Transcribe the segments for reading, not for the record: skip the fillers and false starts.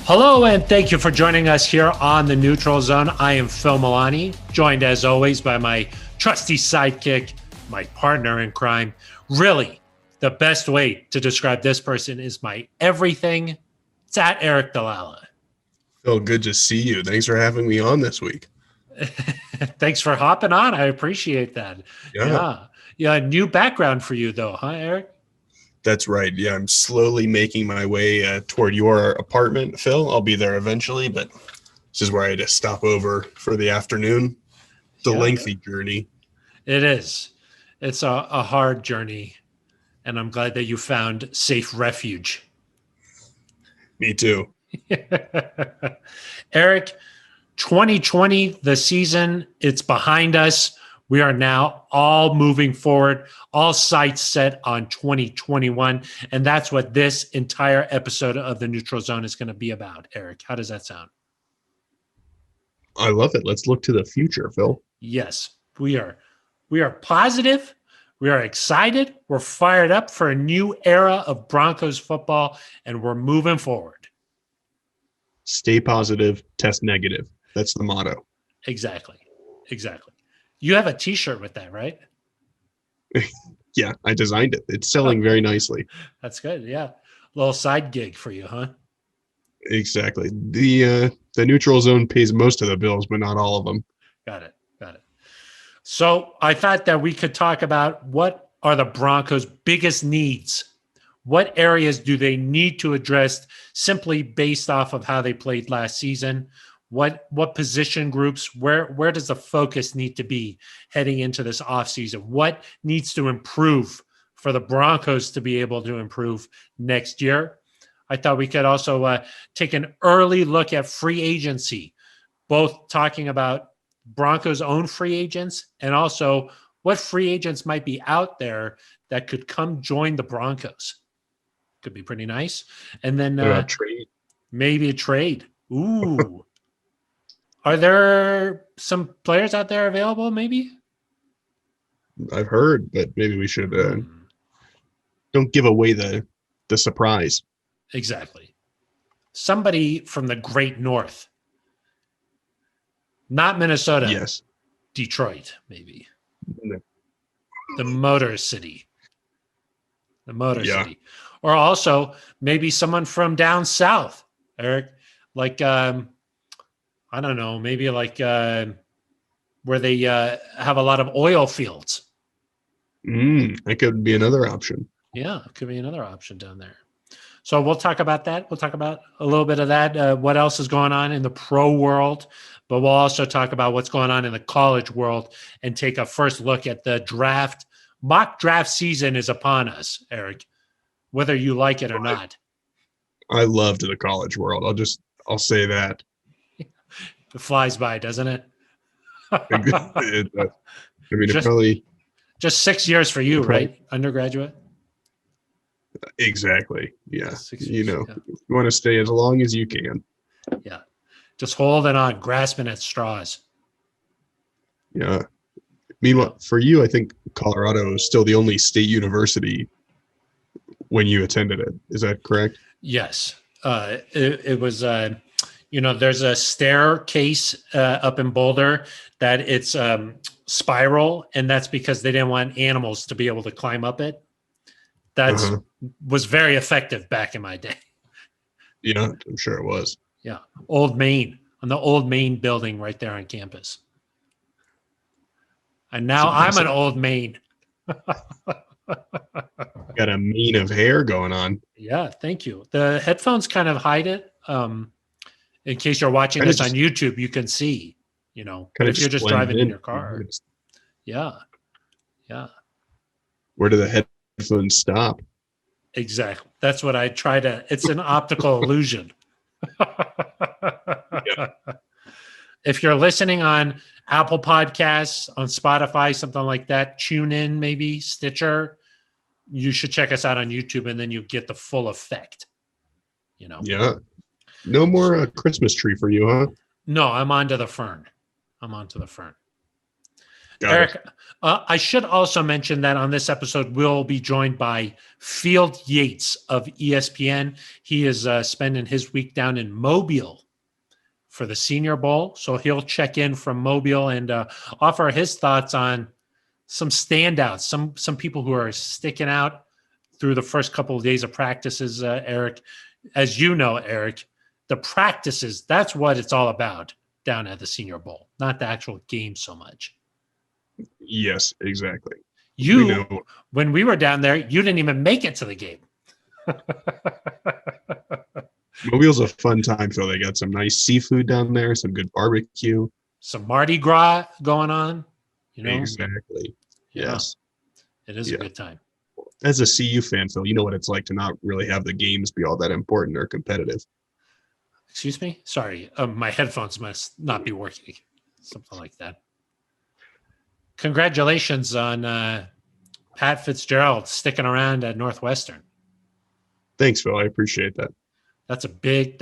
Hello, and thank you for joining us here on the Neutral Zone. I am Phil Milani, joined as always by my trusty sidekick, my partner in crime. Really, the best way to describe this person is my everything. It's at Eric Dalala. Phil, good to see you. Thanks for having me on this week. Thanks for hopping on. I appreciate that. Yeah, Yeah. Yeah. New background for you, though, huh, Eric? that's right. Yeah, I'm slowly making my way toward your apartment, Phil. I'll be there eventually, but this is where I had to stop over for the afternoon. It's a Yeah, lengthy journey. it is. It's a hard journey, and I'm glad that you found safe refuge. Me too. Eric, 2020, the season, it's behind us. We are now all moving forward, all sights set on 2021. And that's what this entire episode of the Neutral Zone is going to be about. Eric, how does that sound? I love it. Let's look to the future, Phil. Yes, we are. We are positive. We are excited. We're fired up for a new era of Broncos football, and we're moving forward. Stay positive, test negative. That's the motto. Exactly. Exactly. You have a T-shirt with that, right? Yeah, I designed it. It's selling very nicely. That's good. Yeah. Little side gig for you, huh? Exactly. The neutral zone pays most of the bills, but not all of them. Got it. Got it. So I thought that we could talk about what are the Broncos' biggest needs. What areas do they need to address simply based off of how they played last season? What position groups, where does the focus need to be heading into this offseason? What needs to improve for the Broncos to be able to improve next year? I thought we could also take an early look at free agency, both talking about Broncos' own free agents and also what free agents might be out there that could come join the Broncos. Could be pretty nice. And then What about trade? maybe a trade. Ooh. Are there some players out there available, maybe? I've heard, but maybe we should Hmm. don't give away the surprise. Exactly. Somebody from the Great North. Not Minnesota, Yes. Detroit, maybe. The Motor City. The Motor Yeah. City. Or also maybe someone from down south, Eric. Like, I don't know, maybe like where they have a lot of oil fields. That could be another option. Yeah, it could be another option down there. So we'll talk about that. We'll talk about a little bit of that, what else is going on in the pro world, but we'll also talk about what's going on in the college world and take a first look at the draft. Mock draft season is upon us, Eric, whether you like it or not. I loved the college world. I'll say that. It flies by, doesn't it? I mean, it just, probably just 6 years for you, it probably right? Undergraduate? exactly. Yeah. 6 years. Yeah. You want to stay as long as you can. Yeah. Just holding on, grasping at straws. Yeah. Meanwhile, for you, I think Colorado is still the only state university when you attended it. Is that correct? Yes. It was, there's a staircase up in Boulder that it's spiral, and that's because they didn't want animals to be able to climb up it. That's was very effective back in my day. Yeah, I'm sure it was. Yeah. Old Main, on the Old Main building right there on campus. And now I'm an Old Main. Got a mane of hair going on. Yeah, thank you. The headphones kind of hide it. In case you're watching this on YouTube, you can see, but if you're just driving in your car. Yeah. Yeah. Where do the headphones stop? Exactly. That's what I try to, it's an optical illusion. Yeah. If you're listening on Apple Podcasts, on Spotify, something like that, tune in, maybe Stitcher, you should check us out on YouTube, and then you get the full effect. Yeah. No more Christmas tree for you, huh? No, I'm onto the fern. Got it. Eric, I should also mention that on this episode, we'll be joined by Field Yates of ESPN. He is spending his week down in Mobile for the Senior Bowl. So he'll check in from Mobile and offer his thoughts on some standouts, some people who are sticking out through the first couple of days of practices, Eric. As you know, Eric, the practices, that's what it's all about down at the Senior Bowl, not the actual game so much. Yes, exactly. When we were down there, you didn't even make it to the game. Mobile's a fun time, Phil. They got some nice seafood down there, some good barbecue. Some Mardi Gras going on, you know? Exactly. Yeah. Yes. It is a good time. As a CU fan, Phil, you know what it's like to not really have the games be all that important or competitive. Excuse me? Sorry. My headphones must not be working. Something like that. Congratulations on Pat Fitzgerald sticking around at Northwestern. Thanks, Phil. I appreciate that. That's a big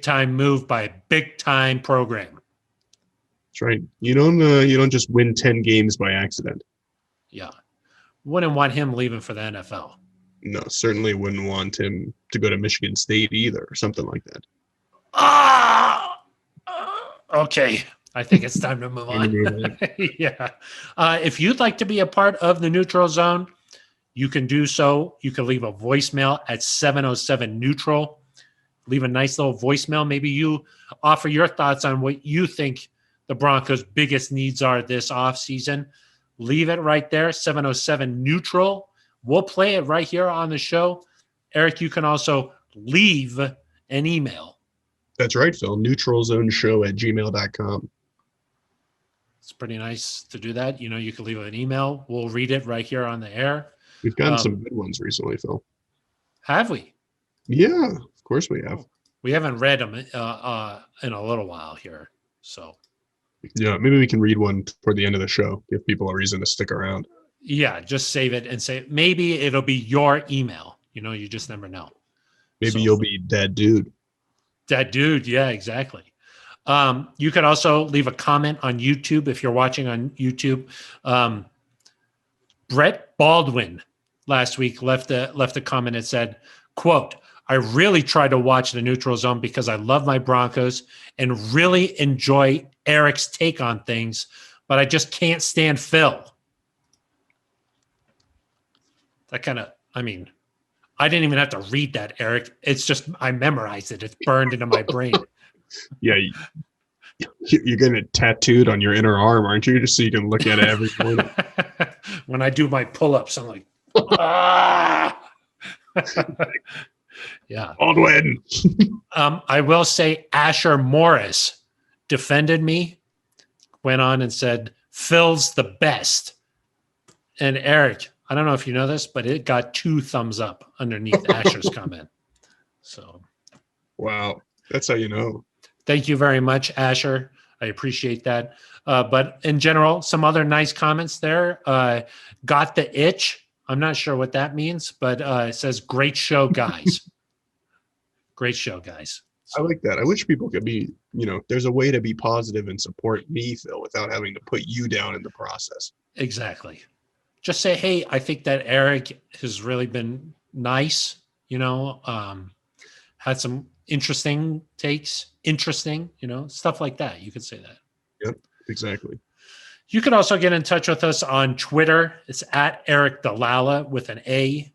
time move by a big time program. That's right. You don't just win 10 games by accident. Yeah. Wouldn't want him leaving for the NFL. No, certainly wouldn't want him to go to Michigan State either, or something like that. Okay. I think it's time to move on. Yeah. If you'd like to be a part of the Neutral Zone, you can do so. You can leave a voicemail at 707-NEUTRAL. Leave a nice little voicemail. Maybe you offer your thoughts on what you think the Broncos' biggest needs are this offseason. Leave it right there, 707-NEUTRAL. We'll play it right here on the show. Eric, you can also leave an email. That's right, Phil. neutralzoneshow@gmail.com. It's pretty nice to do that. You can leave an email. We'll read it right here on the air. We've gotten some good ones recently, Phil. Have we? Yeah, of course we have. We haven't read them in a little while here. So, yeah, maybe we can read one toward the end of the show, give people a reason to stick around. Yeah, just save it and say, maybe it'll be your email. You just never know. Maybe you'll be that dude. That dude, yeah, exactly. You could also leave a comment on YouTube if you're watching on YouTube. Brett Baldwin last week left a comment that said, quote, I really try to watch the Neutral Zone because I love my Broncos and really enjoy Eric's take on things, but I just can't stand Phil. I didn't even have to read that, Eric. It's just, I memorized it. It's burned into my brain. Yeah. You're getting it tattooed on your inner arm, aren't you? Just so you can look at it every morning. When I do my pull-ups, I'm like, ah! Yeah. Baldwin. I will say Asher Morris defended me, went on and said, Phil's the best. And Eric, I don't know if you know this, but it got 2 thumbs up underneath Asher's comment. So, wow. That's how you know. Thank you very much, Asher. I appreciate that. But in general, some other nice comments there. Got the itch. I'm not sure what that means, but it says, great show, guys. Great show, guys. I like that. I wish people could be, there's a way to be positive and support me, Phil, without having to put you down in the process. Exactly. Just say, hey, I think that Eric has really been nice, had some interesting takes, stuff like that. You could say that. Yep, exactly. You can also get in touch with us on Twitter. It's at Eric Dalala with an A,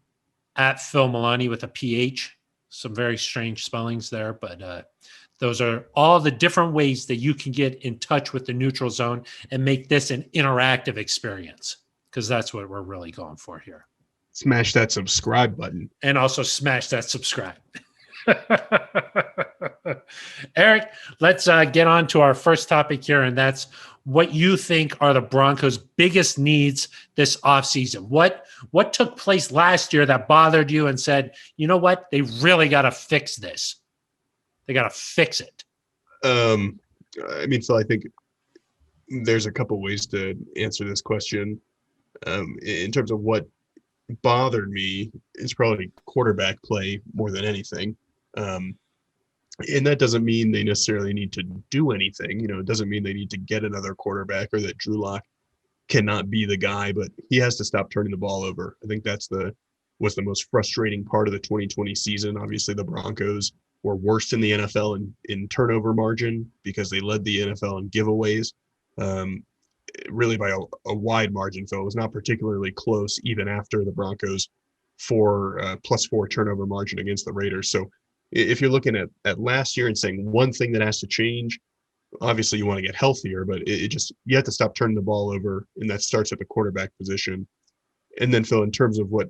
at Phil Milani with a PH. Some very strange spellings there, but those are all the different ways that you can get in touch with the Neutral Zone and make this an interactive experience, because that's what we're really going for here. Smash that subscribe button. And also smash that subscribe. Eric, let's get on to our first topic here, and that's what you think are the Broncos' biggest needs this offseason. What took place last year that bothered you and said, you know what, they really got to fix this. They got to fix it. Phil, I think there's a couple ways to answer this question. In terms of what bothered me, is probably quarterback play more than anything. And that doesn't mean they necessarily need to do anything. It doesn't mean they need to get another quarterback or that Drew Lock cannot be the guy, but he has to stop turning the ball over. I think that's was the most frustrating part of the 2020 season. Obviously, the Broncos were worst in the NFL in turnover margin because they led the NFL in giveaways, really by a wide margin. So it was not particularly close even after the Broncos +4 turnover margin against the Raiders. So if you're looking at last year and saying one thing that has to change, obviously you want to get healthier, but it just, you have to stop turning the ball over, and that starts at the quarterback position. And then, Phil, in terms of what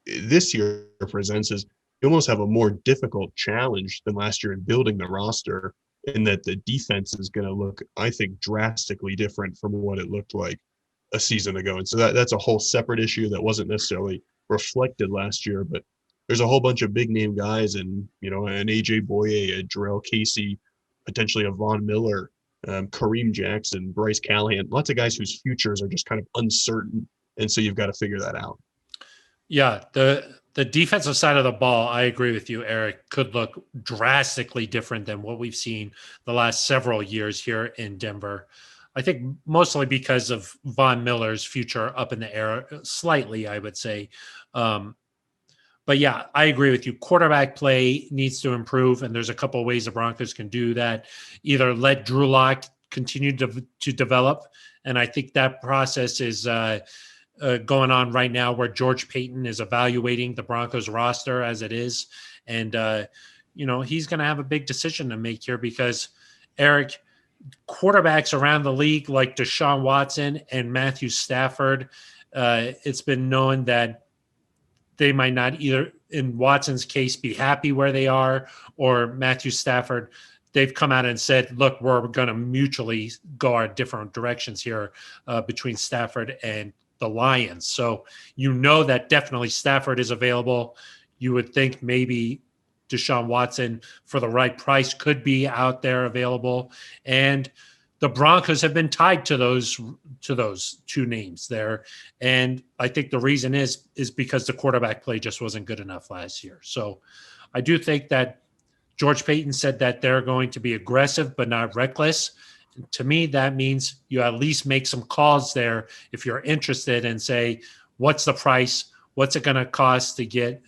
this year presents, is you almost have a more difficult challenge than last year in building the roster, in that the defense is going to look, I think, drastically different from what it looked like a season ago. And so that's a whole separate issue that wasn't necessarily reflected last year, but there's a whole bunch of big name guys, and an AJ Boye, a Jarrell Casey, potentially a Von Miller, Kareem Jackson, Bryce Callahan, lots of guys whose futures are just kind of uncertain. And so you've got to figure that out. Yeah, the defensive side of the ball, I agree with you, Eric, could look drastically different than what we've seen the last several years here in Denver. I think mostly because of Von Miller's future up in the air slightly, I would say. But yeah, I agree with you. Quarterback play needs to improve, and there's a couple of ways the Broncos can do that. Either let Drew Lock continue to develop, and I think that process is going on right now, where George Payton is evaluating the Broncos roster as it is, and he's going to have a big decision to make here, because Eric, quarterbacks around the league like Deshaun Watson and Matthew Stafford, it's been known that they might not, either in Watson's case, be happy where they are, or Matthew Stafford, they've come out and said, look, we're going to mutually go our different directions here between Stafford and the Lions. So that definitely Stafford is available. You would think maybe Deshaun Watson, for the right price, could be out there available. And the Broncos have been tied to those two names there. And I think the reason is because the quarterback play just wasn't good enough last year. So I do think that George Payton said that they're going to be aggressive but not reckless. And to me, that means you at least make some calls there if you're interested, and say, what's the price? What's it going to cost to get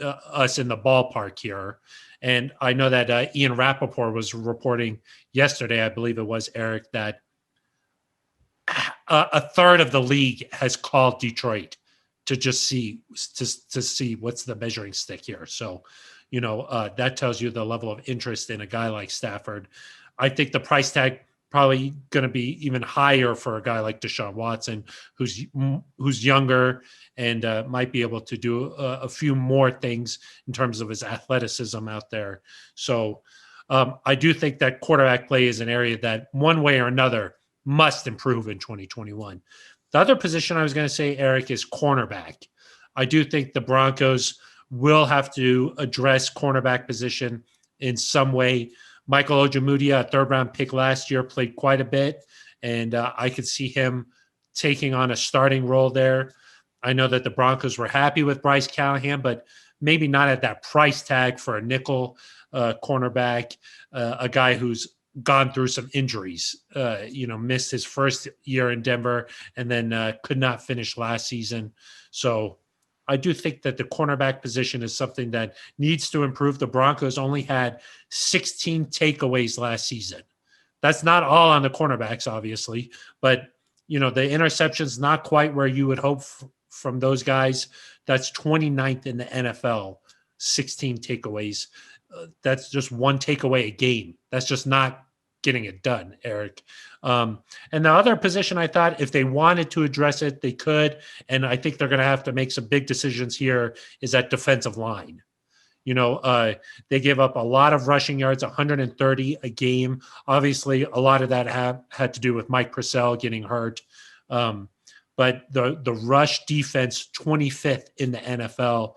us in the ballpark here? And I know that Ian Rappaport was reporting yesterday, I believe it was, Eric, that a third of the league has called Detroit to just see what's the measuring stick here. So, that tells you the level of interest in a guy like Stafford. I think the price tag probably going to be even higher for a guy like Deshaun Watson, who's younger and might be able to do a few more things in terms of his athleticism out there. So I do think that quarterback play is an area that one way or another must improve in 2021. The other position I was going to say, Eric, is cornerback. I do think the Broncos will have to address cornerback position in some way. Michael Ojemudia, a third-round pick last year, played quite a bit, and I could see him taking on a starting role there. I know that the Broncos were happy with Bryce Callahan, but maybe not at that price tag for a nickel cornerback, a guy who's gone through some injuries, missed his first year in Denver and then could not finish last season. So I do think that the cornerback position is something that needs to improve. The Broncos only had 16 takeaways last season. That's not all on the cornerbacks, obviously, but the interceptions not quite where you would hope from those guys. That's 29th in the NFL, 16 takeaways. That's just one takeaway a game. That's just not getting it done, Eric. And the other position, I thought if they wanted to address it, they could. And I think they're going to have to make some big decisions here, is that defensive line. They give up a lot of rushing yards, 130 a game. Obviously, a lot of that had to do with Mike Purcell getting hurt. But the rush defense, 25th in the NFL,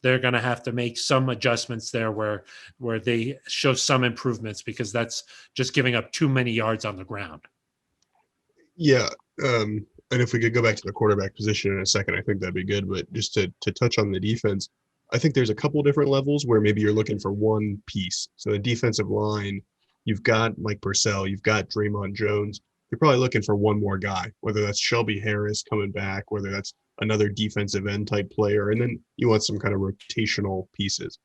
they're going to have to make some adjustments there where they show some improvements, because that's just giving up too many yards on the ground. Yeah. And if we could go back to the quarterback position in a second, I think that'd be good. But just to touch on the defense, I think there's a couple different levels where maybe you're looking for one piece. So the defensive line, you've got Mike Purcell, you've got Draymond Jones. you're probably looking for one more guy, whether that's Shelby Harris coming back, whether that's another defensive end type player, and then you want some kind of rotational pieces.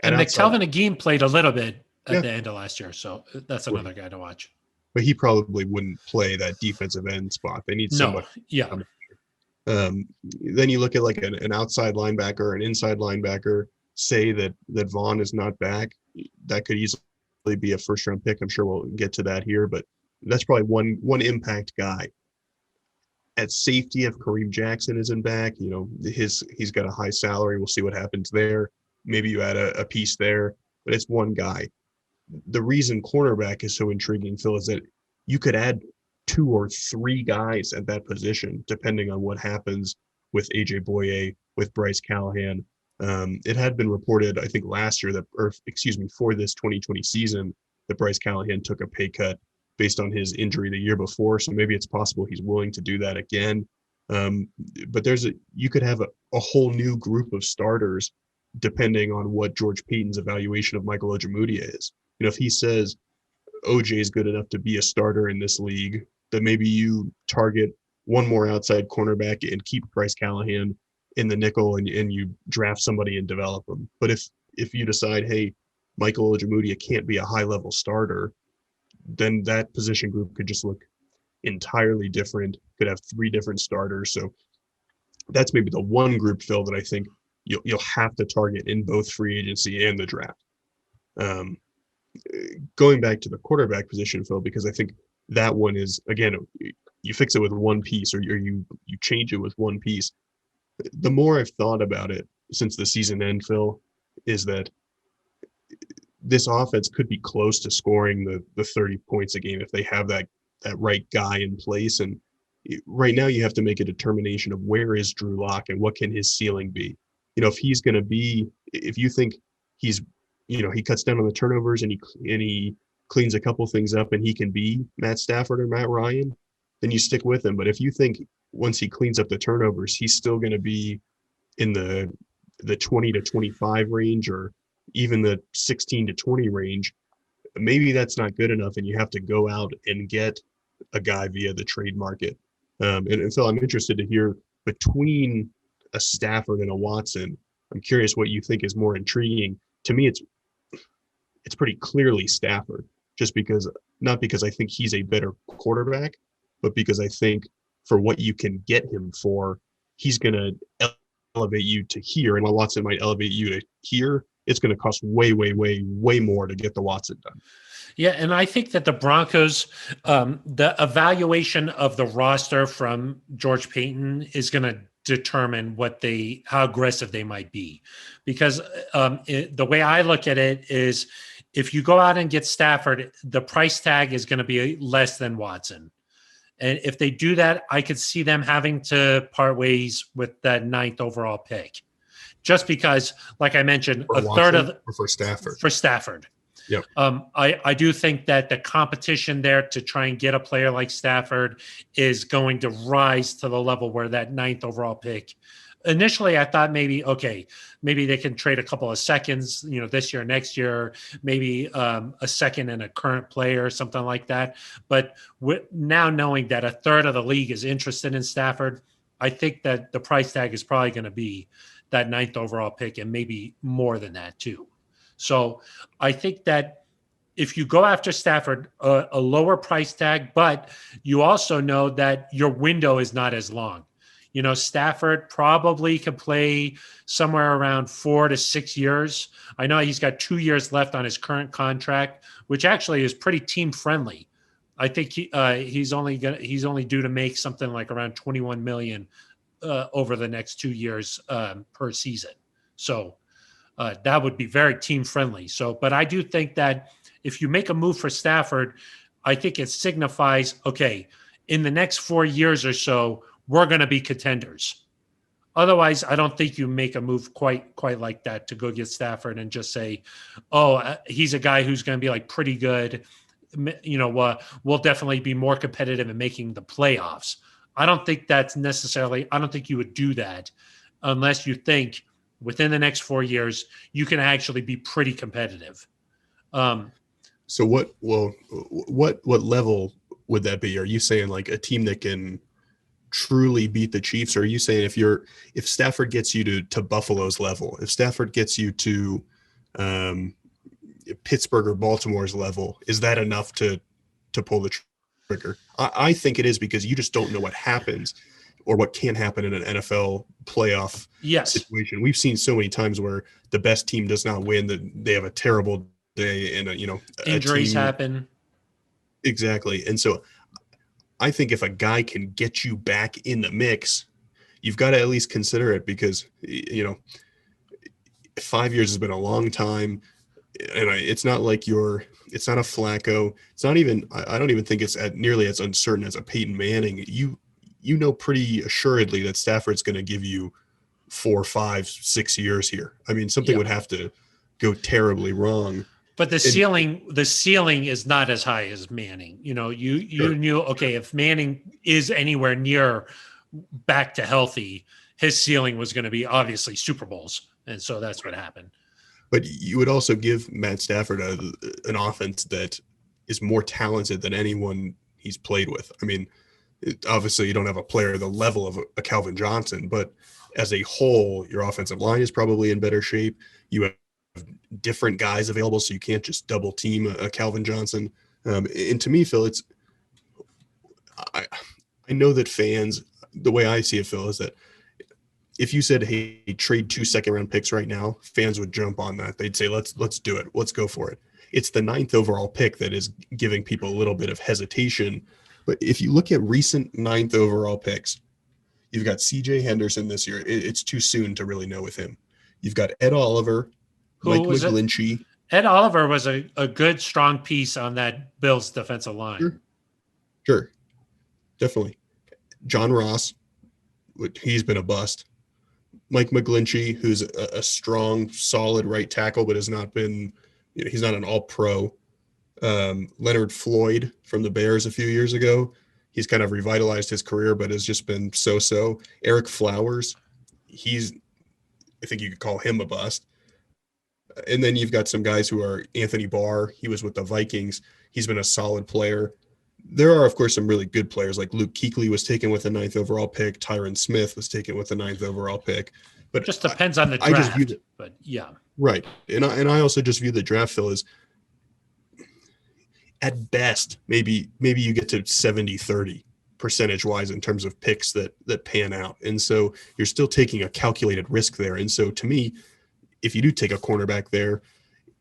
At And outside, McTelvin Agim played a little bit at yeah, the end of last year, so that's another right. guy to watch. But he probably wouldn't play that defensive end spot. They need No, somebody. yeah, Then you look at like an outside linebacker, an inside linebacker. Say that Vaughn is not back, that could easily be a first round pick. I'm sure we'll get to that here, but that's probably one impact guy. At safety, if Kareem Jackson isn't back, he's got a high salary. We'll see what happens there. Maybe you add a piece there, but it's one guy. The reason cornerback is so intriguing, Phil, is that you could add 2 or 3 guys at that position, depending on what happens with AJ Boye, with Bryce Callahan. It had been reported, I think, last year for this 2020 season, that Bryce Callahan took a pay cut based on his injury the year before. So maybe it's possible he's willing to do that again. But you could have a whole new group of starters depending on what George Paton's evaluation of Michael Ojemudia is. If he says OJ is good enough to be a starter in this league, then maybe you target one more outside cornerback and keep Bryce Callahan in the nickel, and you draft somebody and develop them. But if you decide, hey, Michael Ojemudia can't be a high level starter, then that position group could just look entirely different, could have 3 different starters. So that's maybe the one group, Phil, that I think you'll have to target in both free agency and the draft. Going back to the quarterback position, Phil, because I think that one is, again, you fix it with one piece, or you change it with one piece. The more I've thought about it since the season end, Phil, is that this offense could be close to scoring the 30 points a game if they have that right guy in place. And right now you have to make a determination of where is Drew Lock and what can his ceiling be. If you think he's, he cuts down on the turnovers and he cleans a couple things up and he can be Matt Stafford or Matt Ryan, then you stick with him. But if you think once he cleans up the turnovers, he's still going to be in the 20 to 25 range, or even the 16 to 20 range, maybe that's not good enough, and you have to go out and get a guy via the trade market. And Phil, I'm interested to hear, between a Stafford and a Watson, I'm curious what you think is more intriguing. To me, it's pretty clearly Stafford, not because I think he's a better quarterback, but because I think for what you can get him for, he's going to elevate you to here. And while Watson might elevate you to here, it's going to cost way, way, way, way more to get the Watson done. Yeah, and I think that the Broncos, the evaluation of the roster from George Paton is going to determine how aggressive they might be, because the way I look at it is, if you go out and get Stafford, the price tag is going to be less than Watson. And if they do that, I could see them having to part ways with that 9th overall pick, just because, like I mentioned, For a Watson, third of for Stafford. For Stafford. Yep. I do think that the competition there to try and get a player like Stafford is going to rise to the level where that 9th overall pick. Initially, I thought maybe they can trade a couple of seconds, this year, next year, maybe a second and a current player or something like that. But now knowing that a third of the league is interested in Stafford, I think that the price tag is probably going to be that 9th overall pick, and maybe more than that too. So I think that if you go after Stafford, a lower price tag, but you also know that your window is not as long. Stafford probably could play somewhere around 4 to 6 years. I know he's got 2 years left on his current contract, which actually is pretty team friendly. I think he's only due to make something like around $21 million over the next 2 years per season. So that would be very team friendly. But I do think that if you make a move for Stafford, I think it signifies, okay, in the next 4 years or so, we're going to be contenders. Otherwise, I don't think you make a move quite like that to go get Stafford and just say, oh, he's a guy who's going to be like pretty good. We'll definitely be more competitive in making the playoffs. I don't think you would do that unless you think within the next 4 years, you can actually be pretty competitive. So what level would that be? Are you saying like a team that can truly beat the Chiefs? Or are you saying if Stafford gets you to Buffalo's level, if Stafford gets you to Pittsburgh or Baltimore's level, is that enough to pull the trigger? I think it is, because you just don't know what happens or what can happen in an NFL playoff situation. We've seen so many times where the best team does not win, that they have a terrible day, and injuries happen. Exactly. And so I think if a guy can get you back in the mix, you've got to at least consider it, because 5 years has been a long time. And it's not like it's not a Flacco. It's not even, I don't even think it's nearly as uncertain as a Peyton Manning. You know pretty assuredly that Stafford's going to give you 4, 5, 6 years here. I mean, something would have to go terribly wrong. But the ceiling is not as high as Manning. You knew, okay, if Manning is anywhere near back to healthy, his ceiling was going to be obviously Super Bowls. And so that's what happened. But you would also give Matt Stafford an offense that is more talented than anyone he's played with. I mean, obviously you don't have a player the level of a Calvin Johnson, but as a whole, your offensive line is probably in better shape. You have different guys available, so you can't just double team a Calvin Johnson. And to me, Phil, I know that fans, the way I see it, Phil, is that if you said, hey, trade 2 second-round picks right now, fans would jump on that. They'd say, let's do it. Let's go for it. It's the 9th overall pick that is giving people a little bit of hesitation. But if you look at recent 9th overall picks, you've got C.J. Henderson this year. It's too soon to really know with him. You've got Ed Oliver, Mike McGlinchey. Ed Oliver was a good, strong piece on that Bills defensive line. Sure. Definitely. John Ross, he's been a bust. Mike McGlinchey, who's a strong, solid right tackle, but has not been, he's not an all-pro. Leonard Floyd from the Bears a few years ago. He's kind of revitalized his career, but has just been so-so. Eric Flowers, I think you could call him a bust. And then you've got some guys who are Anthony Barr. He was with the Vikings. He's been a solid player. There are, of course, some really good players, like Luke Kuechly was taken with the 9th overall pick. Tyron Smith was taken with the 9th overall pick. But just depends on the draft. But yeah. Right. And I also just view the draft, Phil, as at best, maybe you get to 70-30 percentage-wise in terms of picks that pan out. And so you're still taking a calculated risk there. And so to me, if you do take a cornerback there,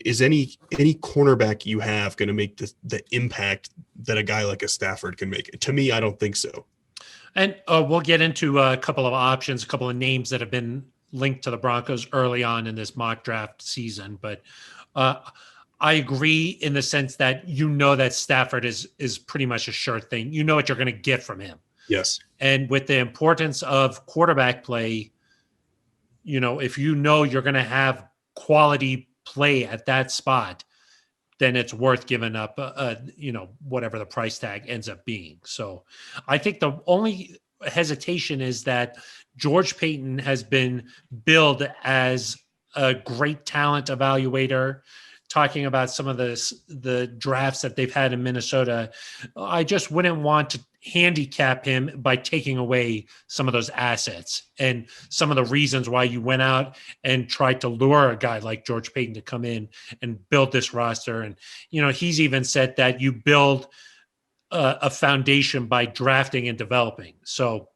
is any cornerback you have going to make the impact that a guy like a Stafford can make? To me, I don't think so. And we'll get into a couple of options, a couple of names that have been linked to the Broncos early on in this mock draft season. But I agree in the sense that that Stafford is pretty much a sure thing. You know what you're going to get from him. Yes. And with the importance of quarterback play, if you're going to have quality play at that spot, then it's worth giving up, whatever the price tag ends up being. So I think the only hesitation is that George Paton has been billed as a great talent evaluator, talking about some of the drafts that they've had in Minnesota. I just wouldn't want to handicap him by taking away some of those assets and some of the reasons why you went out and tried to lure a guy like George Paton to come in and build this roster. And, he's even said that you build a foundation by drafting and developing. So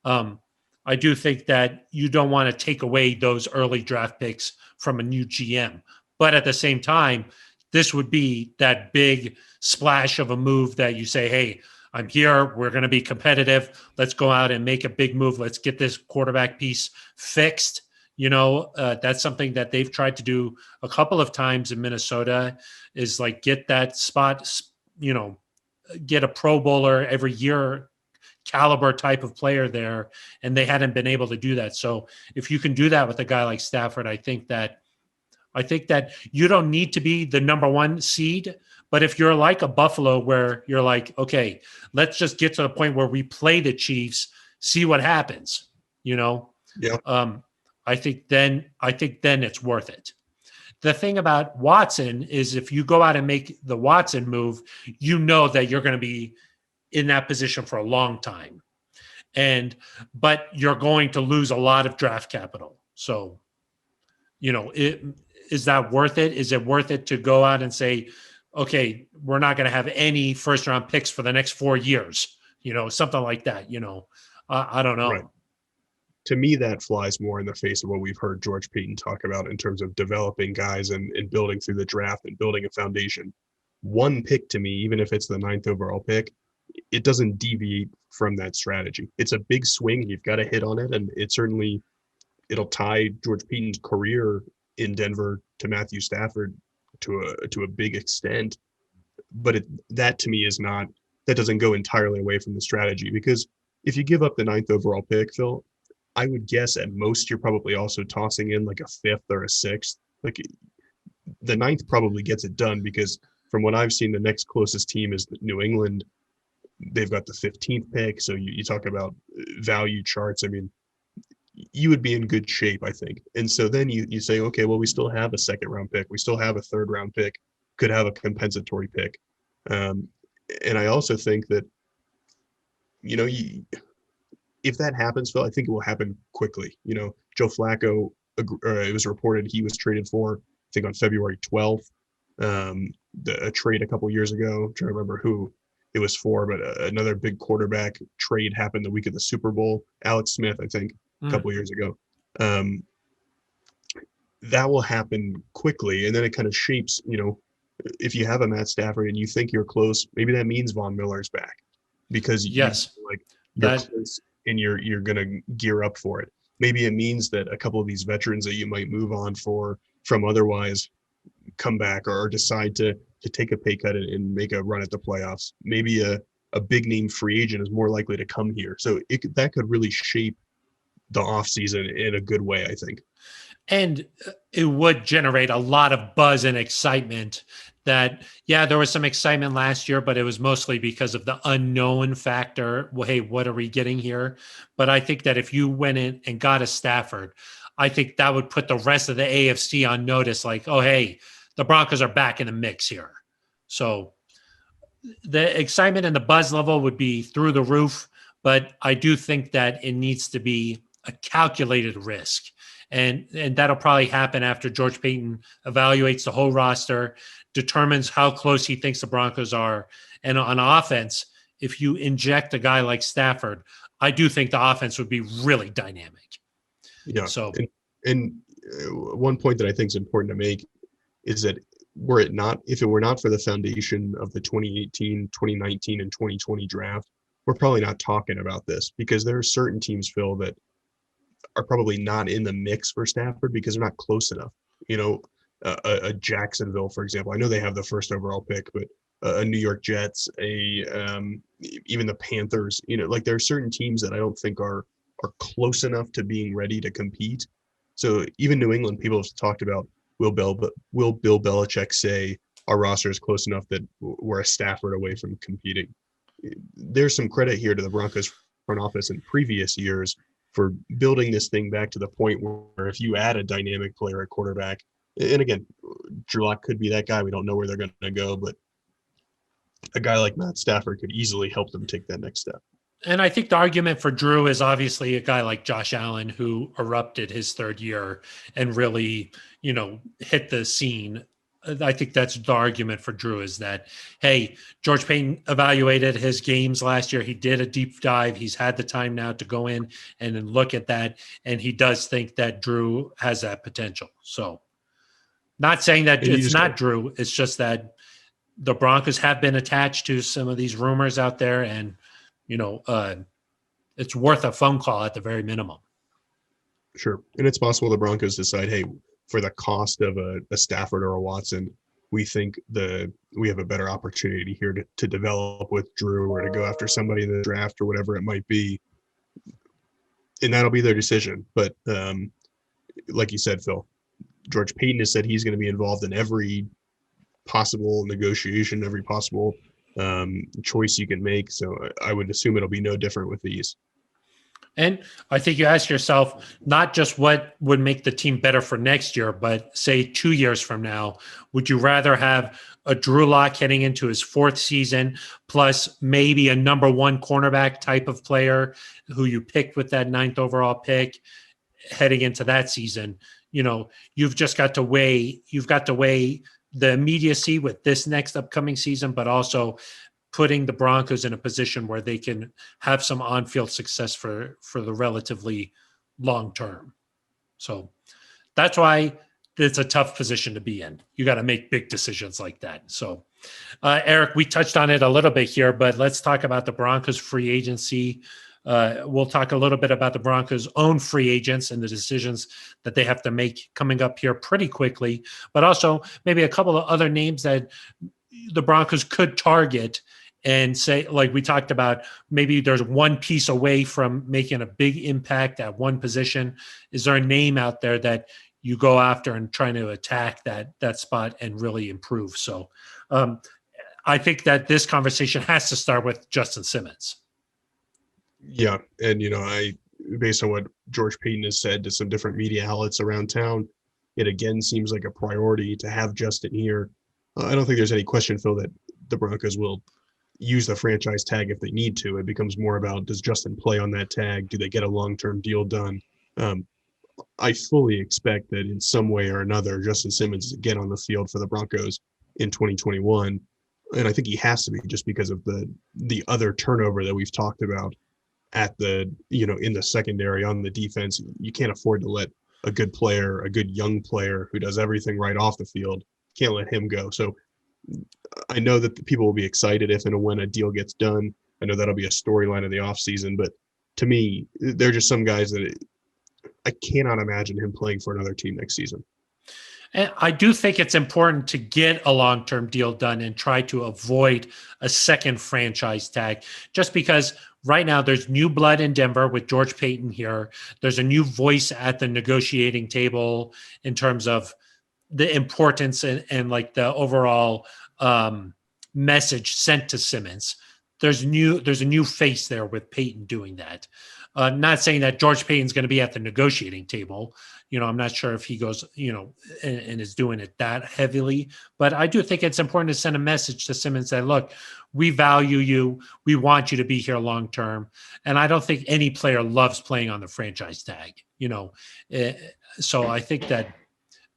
I do think that you don't want to take away those early draft picks from a new GM. But at the same time, this would be that big splash of a move that you say, hey, I'm here. We're going to be competitive. Let's go out and make a big move. Let's get this quarterback piece fixed. That's something that they've tried to do a couple of times in Minnesota, is like get that spot, get a Pro Bowler every year caliber type of player there. And they hadn't been able to do that. So if you can do that with a guy like Stafford, I think that you don't need to be the number 1 seed, but if you're like a Buffalo where you're like, okay, let's just get to the point where we play the Chiefs, see what happens, Yeah. I think then it's worth it. The thing about Watson is if you go out and make the Watson move, that you're going to be in that position for a long time. But you're going to lose a lot of draft capital. So, is that worth it? Is it worth it to go out and say, okay, we're not going to have any first round picks for the next 4 years, something like that, I don't know. Right. To me, that flies more in the face of what we've heard George Payton talk about in terms of developing guys and building through the draft and building a foundation. One pick to me, even if it's the 9th overall pick, it doesn't deviate from that strategy. It's a big swing. You've got to hit on it. And it'll tie George Payton's career in Denver to Matthew Stafford to a big extent. But that to me that doesn't go entirely away from the strategy, because if you give up the 9th overall pick, Phil, I would guess at most you're probably also tossing in like a 5th or a 6th. Like the 9th probably gets it done, because from what I've seen, the next closest team is New England. They've got the 15th pick. So you talk about value charts. I mean, you would be in good shape, I think. And so then you say, okay, well, we still have a 2nd round pick. We still have a 3rd round pick, could have a compensatory pick. And I also think that, if that happens, Phil, I think it will happen quickly. Joe Flacco, it was reported he was traded for, I think on February 12th, a trade a couple years ago. I'm trying to remember who it was for, but another big quarterback trade happened the week of the Super Bowl. Alex Smith, I think, a couple years ago. That will happen quickly, and then it kind of shapes, if you have a Matt Stafford and you think you're close, maybe that means Von Miller's back, because you're close and you're going to gear up for it. Maybe it means that a couple of these veterans that you might move on from otherwise come back or decide to take a pay cut and make a run at the playoffs. Maybe a big name free agent is more likely to come here. So that could really shape the offseason in a good way, I think. And it would generate a lot of buzz and excitement that, there was some excitement last year, but it was mostly because of the unknown factor. Well, hey, what are we getting here? But I think that if you went in and got a Stafford, I think that would put the rest of the AFC on notice, like, oh, hey, the Broncos are back in the mix here. So the excitement and the buzz level would be through the roof, but I do think that it needs to be a calculated risk. And that'll probably happen after George Payton evaluates the whole roster, determines how close he thinks the Broncos are. And on offense, if you inject a guy like Stafford, I do think the offense would be really dynamic. Yeah. So, and one point that I think is important to make is that if it were not for the foundation of the 2018, 2019, and 2020 draft, we're probably not talking about this, because there are certain teams, Phil, that are probably not in the mix for Stafford because they're not close enough. A Jacksonville, for example. I know they have the 1st overall pick, but a New York Jets, even the Panthers. There are certain teams that I don't think are close enough to being ready to compete. So even New England, people have talked about, will Bill Belichick say our roster is close enough that we're a Stafford away from competing? There's some credit here to the Broncos front office in previous years for building this thing back to the point where if you add a dynamic player at quarterback, and again, Drew Lock could be that guy. We don't know where they're going to go, but a guy like Matt Stafford could easily help them take that next step. And I think the argument for Drew is obviously a guy like Josh Allen, who erupted his 3rd year and really, hit the scene. I think that's the argument for Drew, is that, hey, George Payton evaluated his games last year. He did a deep dive. He's had the time now to go in and then look at that. And he does think that Drew has that potential. So not saying that it's not Drew. It's just that the Broncos have been attached to some of these rumors out there, and, it's worth a phone call at the very minimum. Sure. And it's possible the Broncos decide, hey, for the cost of a Stafford or a Watson, we think we have a better opportunity here to develop with Drew, or to go after somebody in the draft or whatever it might be. And that'll be their decision. But like you said, Phil, George Payton has said he's going to be involved in every possible negotiation, every possible choice you can make. So I would assume it'll be no different with these. And I think you ask yourself, not just what would make the team better for next year, but say 2 years from now, would you rather have a Drew Lock heading into his 4th season, plus maybe a number 1 cornerback type of player who you picked with that 9th overall pick heading into that season. You've got to weigh the immediacy with this next upcoming season, but also putting the Broncos in a position where they can have some on-field success for the relatively long term. So that's why it's a tough position to be in. You got to make big decisions like that. So, Eric, we touched on it a little bit here, but let's talk about the Broncos free agency. We'll talk a little bit about the Broncos' own free agents and the decisions that they have to make coming up here pretty quickly, but also maybe a couple of other names that the Broncos could target and say, like we talked about, maybe there's one piece away from making a big impact at one position. Is there a name out there that you go after and trying to attack that spot and really improve? So I think that this conversation has to start with Justin Simmons. Yeah. And, based on what George Payton has said to some different media outlets around town, it again seems like a priority to have Justin here. I don't think there's any question, Phil, that the Broncos will use the franchise tag if they need to. It becomes more about, does Justin play on that tag? Do they get a long-term deal done? I fully expect that in some way or another, Justin Simmons is again on the field for the Broncos in 2021. And I think he has to be, just because of the other turnover that we've talked about at in the secondary on the defense. You can't afford to let a good player, a good young player who does everything right off the field, can't let him go. So I know that the people will be excited if and when a deal gets done. I know that'll be a storyline of the offseason, but to me, they're just some guys that I cannot imagine him playing for another team next season. And I do think it's important to get a long-term deal done and try to avoid a second franchise tag, just because right now there's new blood in Denver with George Payton here. There's a new voice at the negotiating table in terms of the importance and like the overall message sent to Simmons. There's a new face there with Payton doing that. Not saying that George Payton's going to be at the negotiating table. I'm not sure if he goes, and is doing it that heavily, but I do think it's important to send a message to Simmons that, look, we value you. We want you to be here long-term. And I don't think any player loves playing on the franchise tag, so I think that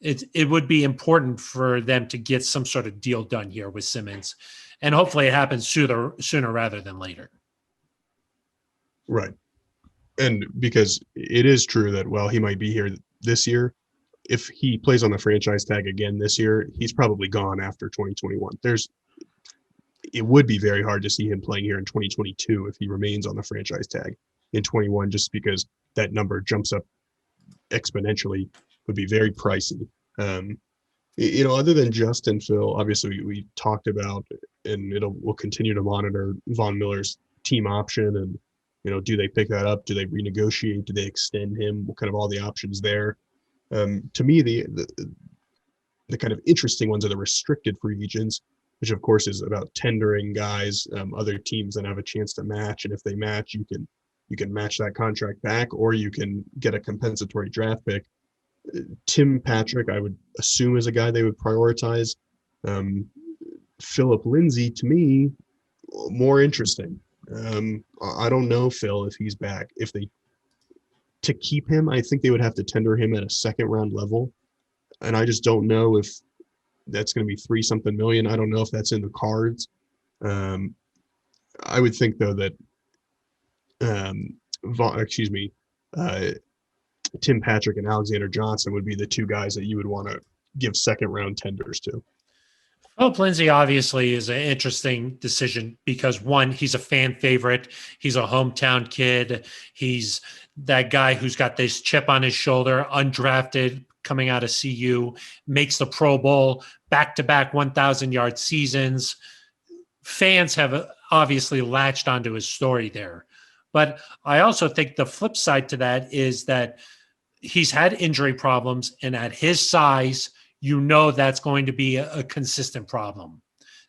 it would be important for them to get some sort of deal done here with Simmons, and hopefully it happens sooner rather than later. Right. And because it is true that while he might be here this year, if he plays on the franchise tag again this year, he's probably gone after 2021. It would be very hard to see him playing here in 2022 if he remains on the franchise tag in 21, just because that number jumps up exponentially, would be very pricey. Other than Justin, Phil, obviously we talked about, and we'll continue to monitor Von Miller's team option, and do they pick that up? Do they renegotiate? Do they extend him? What kind of all the options there? To me, the kind of interesting ones are the restricted free agents, which of course is about tendering guys, other teams that have a chance to match, and if they match, you can match that contract back, or you can get a compensatory draft pick. Tim Patrick, I would assume, is a guy they would prioritize. Philip Lindsay, to me, more interesting. I don't know, Phil, if he's back. To keep him, I think they would have to tender him at a second round level. And I just don't know if that's going to be $3-something million. I don't know if that's in the cards. I would think, though, that Tim Patrick and Alexander Johnson would be the two guys that you would want to give second round tenders to. Philip Lindsay obviously is an interesting decision because, one, he's a fan favorite. He's a hometown kid. He's that guy who's got this chip on his shoulder, undrafted, coming out of CU, makes the Pro Bowl, back-to-back 1,000-yard seasons. Fans have obviously latched onto his story there. But I also think the flip side to that is that he's had injury problems, and at his size, that's going to be a consistent problem.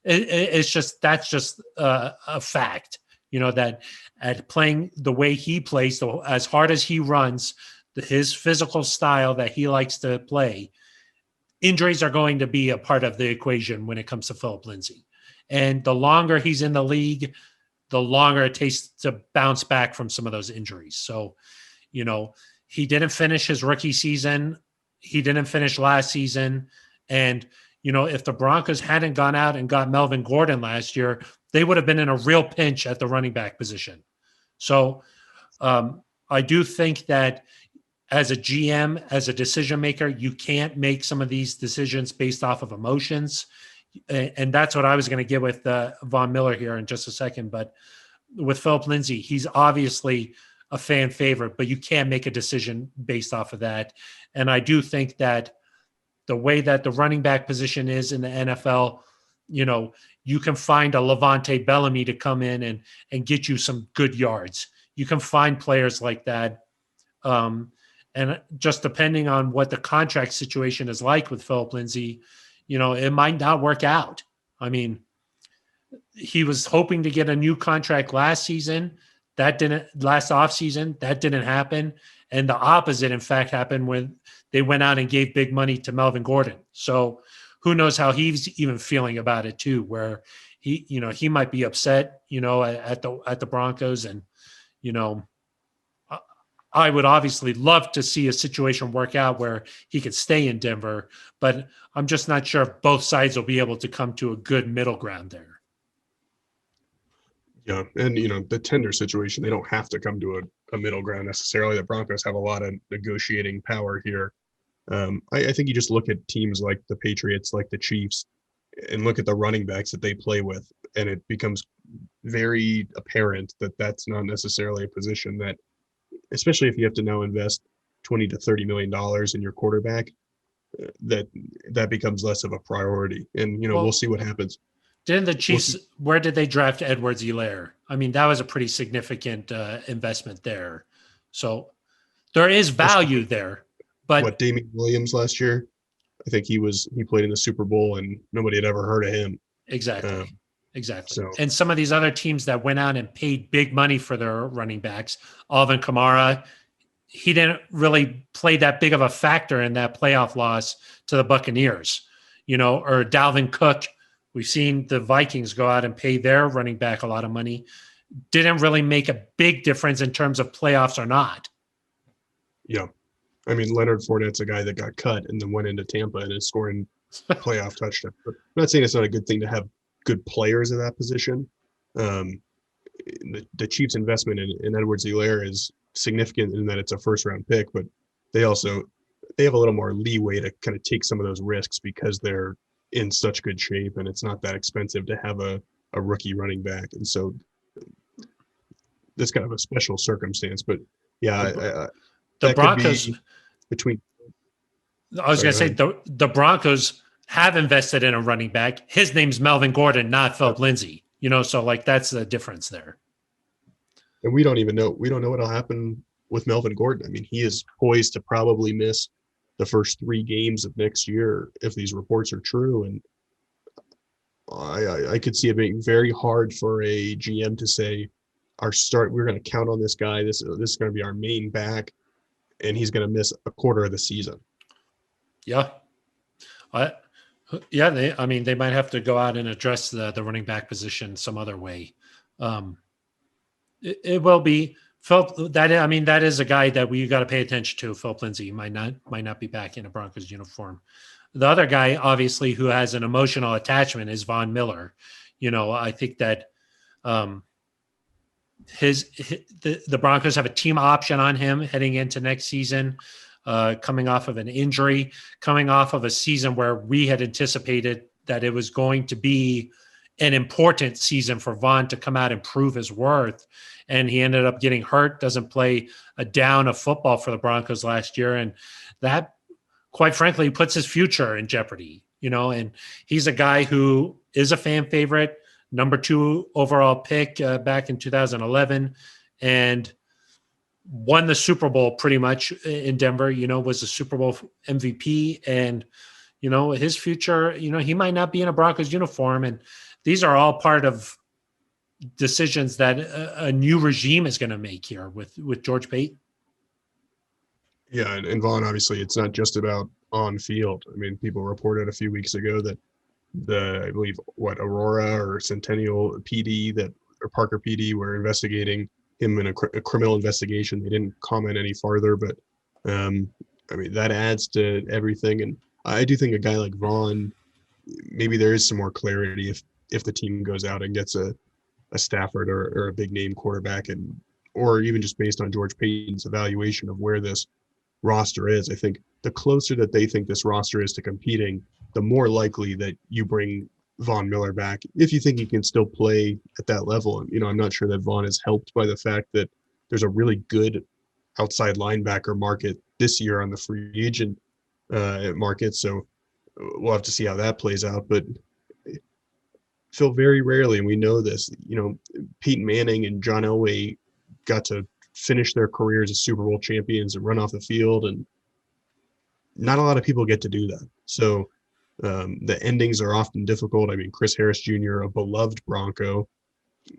That's just a fact, that at playing the way he plays, as hard as he runs, his physical style that he likes to play, injuries are going to be a part of the equation when it comes to Philip Lindsay. And the longer he's in the league, the longer it takes to bounce back from some of those injuries. So, he didn't finish his rookie season. He didn't finish last season. And, if the Broncos hadn't gone out and got Melvin Gordon last year, they would have been in a real pinch at the running back position. So I do think that as a GM, as a decision maker, you can't make some of these decisions based off of emotions. And that's what I was going to get with Von Miller here in just a second. But with Philip Lindsay, he's obviously a fan favorite, but you can't make a decision based off of that. And I do think that the way that the running back position is in the NFL, you can find a Levante Bellamy to come in and get you some good yards. You can find players like that. And just depending on what the contract situation is like with Philip Lindsay, it might not work out. I mean, he was hoping to get a new contract last offseason. That didn't happen. And the opposite, in fact, happened when they went out and gave big money to Melvin Gordon. So who knows how he's even feeling about it too, where he might be upset, at the Broncos. And, I would obviously love to see a situation work out where he could stay in Denver, but I'm just not sure if both sides will be able to come to a good middle ground there. Yeah, and the tender situation, they don't have to come to a middle ground necessarily. The Broncos have a lot of negotiating power here. I think you just look at teams like the Patriots, like the Chiefs, and look at the running backs that they play with, and it becomes very apparent that that's not necessarily a position that, especially if you have to now invest $20 to $30 million in your quarterback, that becomes less of a priority. And we'll see what happens. Didn't the Chiefs, where did they draft Edwards-Helaire? I mean, that was a pretty significant investment there. So there is value there. But Damian Williams last year? I think he played in the Super Bowl and nobody had ever heard of him. Exactly. And some of these other teams that went out and paid big money for their running backs, Alvin Kamara, he didn't really play that big of a factor in that playoff loss to the Buccaneers, or Dalvin Cook. We've seen the Vikings go out and pay their running back a lot of money. Didn't really make a big difference in terms of playoffs or not. Yeah. I mean, Leonard Fournette's a guy that got cut and then went into Tampa and is scoring playoff touchdowns. I'm not saying it's not a good thing to have good players in that position. The Chiefs' investment in Edwards-Helaire is significant in that it's a first-round pick, but they have a little more leeway to kind of take some of those risks because they're in such good shape and it's not that expensive to have a rookie running back. And so that's kind of a special circumstance, but yeah, the Broncos between. I was going to say the Broncos have invested in a running back. His name's Melvin Gordon, not Philip Lindsay, so like that's the difference there. And we don't know what'll happen with Melvin Gordon. I mean, he is poised to probably miss the first 3 games of next year if these reports are true. And I could see it being very hard for a GM to say, we're going to count on this guy. This is going to be our main back, and he's going to miss a quarter of the season. Yeah. They might have to go out and address the running back position some other way. It will be Philip. That is a guy that we got to pay attention to. Philip Lindsay might not be back in a Broncos uniform. The other guy, obviously, who has an emotional attachment is Von Miller. I think that the Broncos have a team option on him heading into next season, coming off of an injury, coming off of a season where we had anticipated that it was going to be an important season for Von to come out and prove his worth. And he ended up getting hurt, doesn't play a down of football for the Broncos last year. And that, quite frankly, puts his future in jeopardy, and he's a guy who is a fan favorite, number 2 overall pick back in 2011, and won the Super Bowl pretty much in Denver, was a Super Bowl MVP. And, his future, he might not be in a Broncos uniform. And these are all part of decisions that a new regime is going to make here with George Payton. Yeah, and Vaughn, obviously, it's not just about on field. I mean, people reported a few weeks ago that I believe, Aurora or Centennial PD or Parker PD were investigating him in a criminal investigation. They didn't comment any farther, but I mean, that adds to everything. And I do think a guy like Vaughn, maybe there is some more clarity if the team goes out and gets a Stafford or a big name quarterback, and or even just based on George Payton's evaluation of where this roster is. I think the closer that they think this roster is to competing, the more likely that you bring Von Miller back if you think he can still play at that level. And, I'm not sure that Vaughn is helped by the fact that there's a really good outside linebacker market this year on the free agent market. So we'll have to see how that plays out. But Phil, very rarely, and we know this, Peyton Manning and John Elway got to finish their careers as Super Bowl champions and run off the field, and not a lot of people get to do that. So the endings are often difficult. I mean, Chris Harris Jr., a beloved Bronco,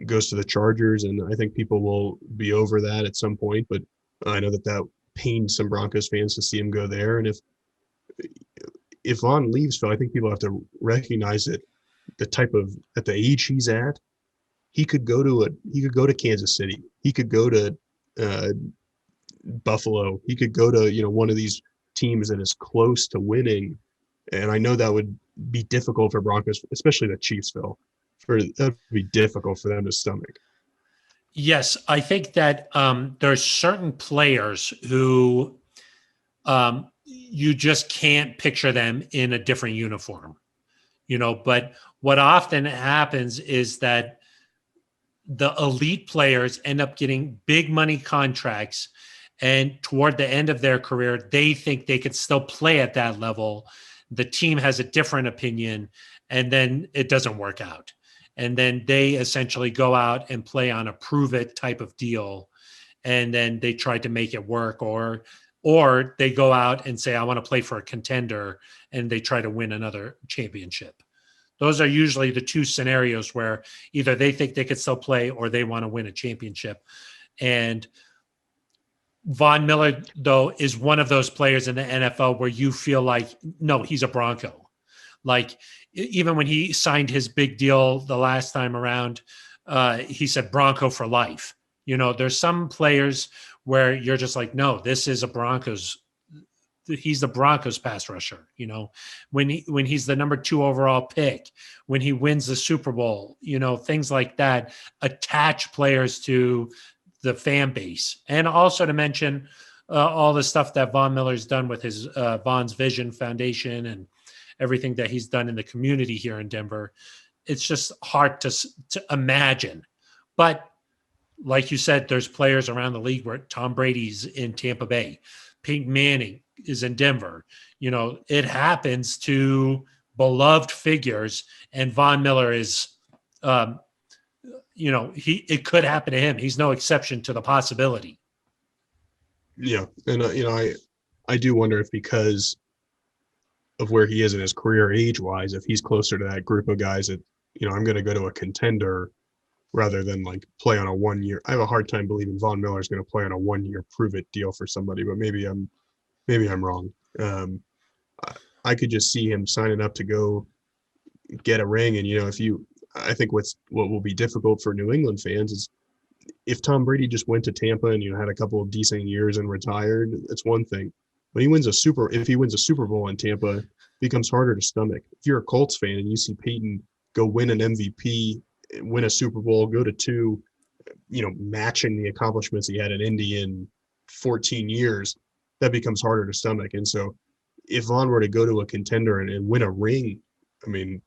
goes to the Chargers, and I think people will be over that at some point. But I know that pained some Broncos fans to see him go there. And if Vaughn leaves, Phil, I think people have to recognize that at the age he's at, he could go to Kansas City. He could go to Buffalo. He could go to one of these teams that is close to winning. And I know that would be difficult for Broncos, especially the Chiefs, Phil. That would be difficult for them to stomach. Yes, I think that there's certain players who you just can't picture them in a different uniform, but what often happens is that the elite players end up getting big money contracts, and toward the end of their career, they think they could still play at that level. The team has a different opinion, and then it doesn't work out. And then they essentially go out and play on a prove it type of deal. And then they try to make it work, or they go out and say, I want to play for a contender, and they try to win another championship. Those are usually the two scenarios where either they think they could still play or they want to win a championship. And Von Miller, though, is one of those players in the NFL where you feel like, no, he's a Bronco. Like, even when he signed his big deal the last time around, he said Bronco for life. There's some players where you're just like, no, this is a Broncos. He's the Broncos pass rusher. When he's the number 2 overall pick, when he wins the Super Bowl, things like that attach players to the fan base. And also to mention all the stuff that Von Miller's done with his Von's Vision Foundation and everything that he's done in the community here in Denver. It's just hard to imagine. But like you said, there's players around the league where Tom Brady's in Tampa Bay, Peyton Manning is in Denver. It happens to beloved figures, and Von Miller is, it could happen to him. He's no exception to the possibility. Yeah. And, I do wonder if because of where he is in his career age-wise, if he's closer to that group of guys that, I'm going to go to a contender rather than like play on a 1 year. I have a hard time believing Von Miller is going to play on a 1-year prove-it deal for somebody, but maybe I'm wrong. I could just see him signing up to go get a ring. And, I think what will be difficult for New England fans is if Tom Brady just went to Tampa and, had a couple of decent years and retired, that's one thing. When if he wins a Super Bowl in Tampa, it becomes harder to stomach. If you're a Colts fan and you see Peyton go win an MVP, win a Super Bowl, go to 2, matching the accomplishments he had in Indy in 14 years, that becomes harder to stomach. And so if Vaughn were to go to a contender and win a ring, I mean,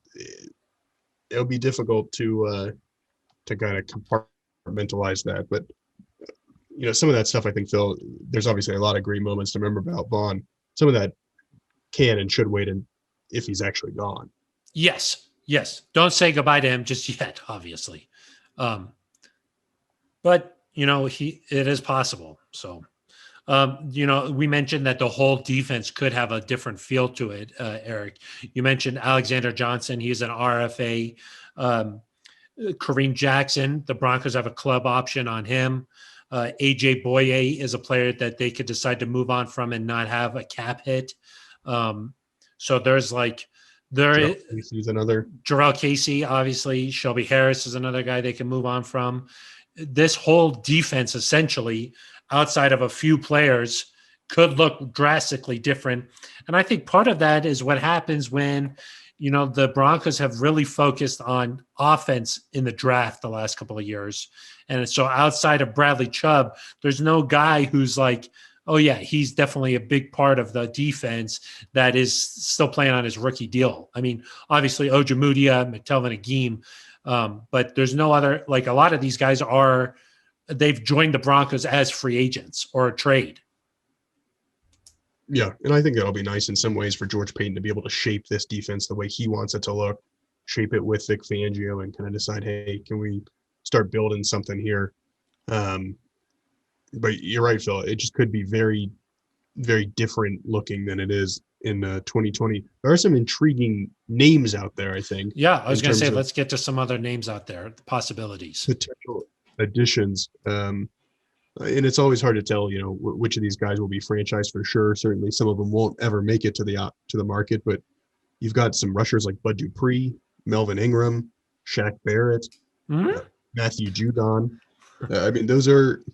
it'll be difficult to kind of compartmentalize that. But some of that stuff, I think, Phil, there's obviously a lot of great moments to remember about Vaughn. Some of that can and should wait if he's actually gone. Yes. Don't say goodbye to him just yet, obviously. But, it is possible. So, we mentioned that the whole defense could have a different feel to it, Eric. You mentioned Alexander Johnson. He's an RFA. Kareem Jackson, the Broncos have a club option on him. AJ Boye is a player that they could decide to move on from and not have a cap hit. So there's like He's another. Jarrell Casey, obviously. Shelby Harris is another guy they can move on from. This whole defense, essentially, outside of a few players, could look drastically different. And I think part of that is what happens when, the Broncos have really focused on offense in the draft the last couple of years. And so outside of Bradley Chubb, there's no guy who's like, oh, yeah, he's definitely a big part of the defense that is still playing on his rookie deal. I mean, obviously, Ojemudia, McTelvin Agim, but there's no other, like a lot of these guys they've joined the Broncos as free agents or a trade. Yeah, and I think that'll be nice in some ways for George Payton to be able to shape this defense the way he wants it to look, shape it with Vic Fangio, and kind of decide, hey, can we start building something here? But you're right, Phil. It just could be very, very different looking than it is in 2020. There are some intriguing names out there, I think. Yeah, I was going to say, let's get to some other names out there, the possibilities. Potential additions. And it's always hard to tell, which of these guys will be franchised for sure. Certainly some of them won't ever make it to the market, but you've got some rushers like Bud Dupree, Melvin Ingram, Shaq Barrett, Matthew Judon. I mean, those are –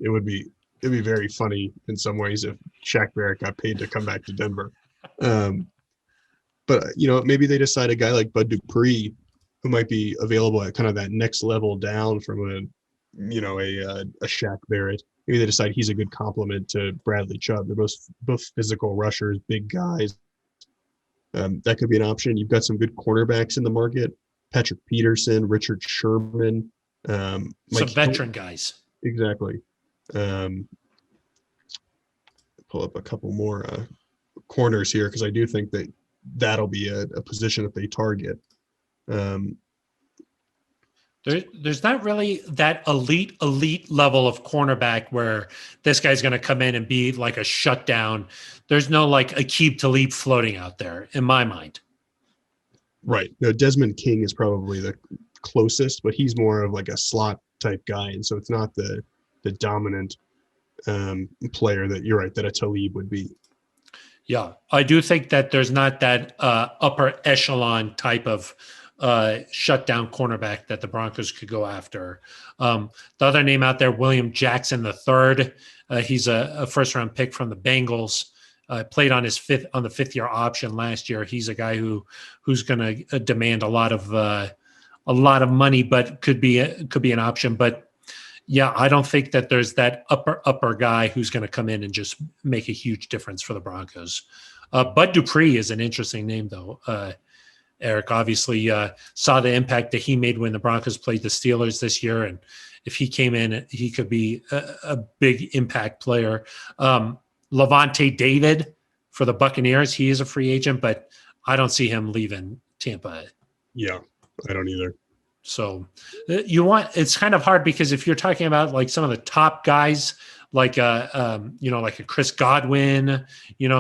it'd be very funny in some ways if Shaq Barrett got paid to come back to Denver. But maybe they decide a guy like Bud Dupree, who might be available at kind of that next level down from a Shaq Barrett. Maybe they decide he's a good complement to Bradley Chubb. They're both physical rushers, big guys. That could be an option. You've got some good cornerbacks in the market: Patrick Peterson, Richard Sherman. Some veteran guys. Exactly. Pull up a couple more corners here because I do think that'll be a position that they target. There's not really that elite level of cornerback where this guy's going to come in and be like a shutdown. There's no like Aqib Talib floating out there in my mind. Right. No, Desmond King is probably the closest, but he's more of like a slot type guy, and so it's not the dominant player that you're right that a Talib would be. Yeah, I do think that there's not that upper echelon type of shutdown cornerback that the Broncos could go after. The other name out there, William Jackson III. He's a first-round pick from the Bengals. Played on the fifth-year option last year. He's a guy who's going to demand a lot of money, but could be an option. But yeah, I don't think that there's that upper guy who's going to come in and just make a huge difference for the Broncos. Bud Dupree is an interesting name, though. Eric obviously saw the impact that he made when the Broncos played the Steelers this year, and if he came in, he could be a big impact player. Levante David for the Buccaneers, he is a free agent, but I don't see him leaving Tampa. Yeah, I don't either. So it's kind of hard because if you're talking about like some of the top guys, like like a Chris Godwin,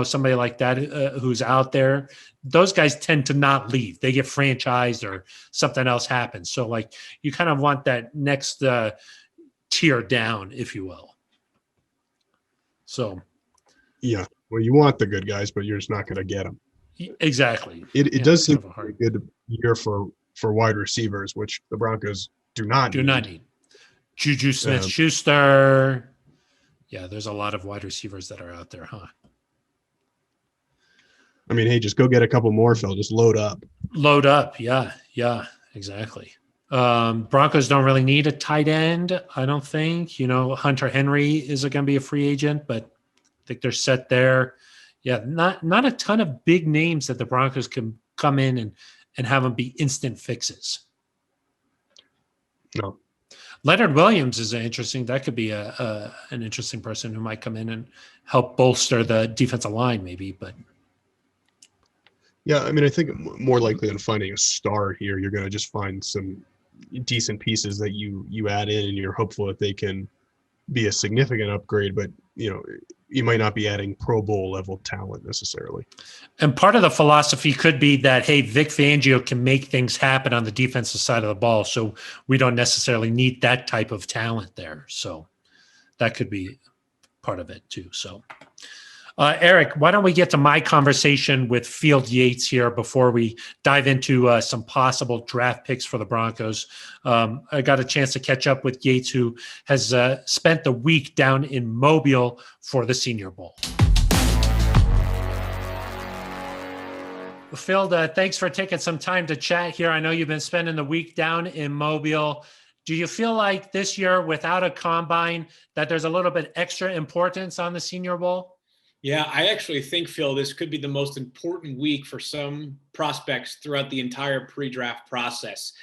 somebody like that who's out there, those guys tend to not leave. They get franchised or something else happens. So like you kind of want that next tier down, if you will. So. Yeah, well, you want the good guys, but you're just not going to get them. Exactly. It does seem like a good year for wide receivers, which the Broncos do not need. Juju Smith-Schuster. Yeah, there's a lot of wide receivers that are out there, huh? I mean, hey, just go get a couple more, Phil. Just load up. Load up. Yeah, exactly. Broncos don't really need a tight end, I don't think. Hunter Henry is going to be a free agent, but I think they're set there. Yeah, not a ton of big names that the Broncos can come in and have them be instant fixes. No. Leonard Williams is interesting. That could be an interesting person who might come in and help bolster the defensive line, maybe. But yeah, I mean, I think more likely than finding a star here, you're going to just find some decent pieces that you add in, and you're hopeful that they can be a significant upgrade. But you might not be adding Pro Bowl level talent necessarily. And part of the philosophy could be that, hey, Vic Fangio can make things happen on the defensive side of the ball, so we don't necessarily need that type of talent there. So that could be part of it too. So Eric, why don't we get to my conversation with Field Yates here before we dive into some possible draft picks for the Broncos? I got a chance to catch up with Yates, who has spent the week down in Mobile for the Senior Bowl. Phil, thanks for taking some time to chat here. I know you've been spending the week down in Mobile. Do you feel like this year, without a combine, that there's a little bit extra importance on the Senior Bowl? Yeah, I actually think, Phil, this could be the most important week for some prospects throughout the entire pre-draft process.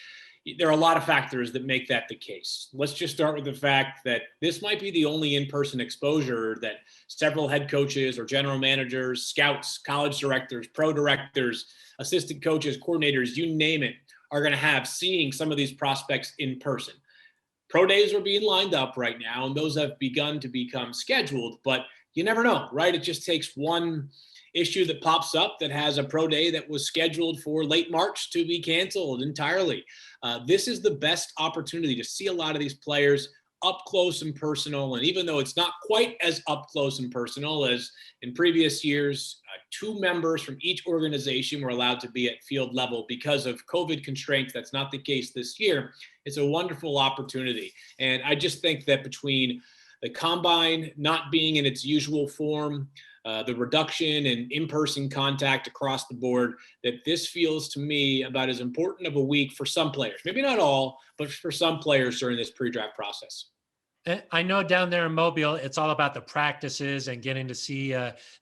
There are a lot of factors that make that the case. Let's just start with the fact that this might be the only in-person exposure that several head coaches or general managers, scouts, college directors, pro directors, assistant coaches, coordinators, you name it, are going to have seeing some of these prospects in person. Pro days are being lined up right now, and those have begun to become scheduled, but you never know, right? It just takes one issue that pops up that has a pro day that was scheduled for late March to be canceled entirely. This is the best opportunity to see a lot of these players up close and personal. And even though it's not quite as up close and personal as in previous years, 2 members from each organization were allowed to be at field level because of COVID constraints. That's not the case this year. It's a wonderful opportunity. And I just think that between the combine not being in its usual form, the reduction in in-person contact across the board, that this feels to me about as important of a week for some players. Maybe not all, but for some players during this pre-draft process. I know down there in Mobile, it's all about the practices and getting to see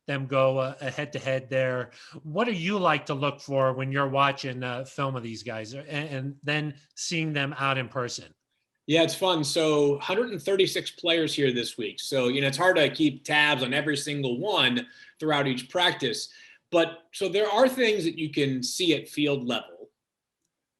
them go head-to-head there. What do you like to look for when you're watching film of these guys and then seeing them out in person? Yeah, it's fun. So 136 players here this week. So, it's hard to keep tabs on every single one throughout each practice. But so there are things that you can see at field level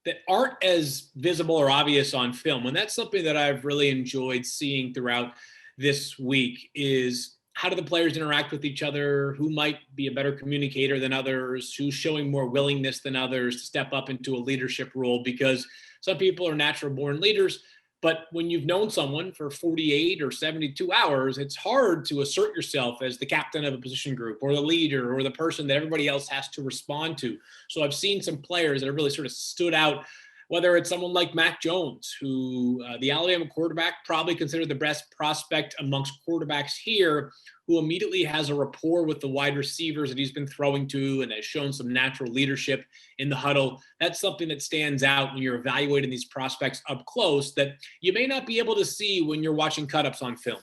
that aren't as visible or obvious on film. And that's something that I've really enjoyed seeing throughout this week is how do the players interact with each other? Who might be a better communicator than others? Who's showing more willingness than others to step up into a leadership role? Because some people are natural born leaders. But when you've known someone for 48 or 72 hours, it's hard to assert yourself as the captain of a position group or the leader or the person that everybody else has to respond to. So I've seen some players that have really sort of stood out, whether it's someone like Mac Jones, who the Alabama quarterback, probably considered the best prospect amongst quarterbacks here, who immediately has a rapport with the wide receivers that he's been throwing to and has shown some natural leadership in the huddle. That's something that stands out when you're evaluating these prospects up close that you may not be able to see when you're watching cut-ups on film.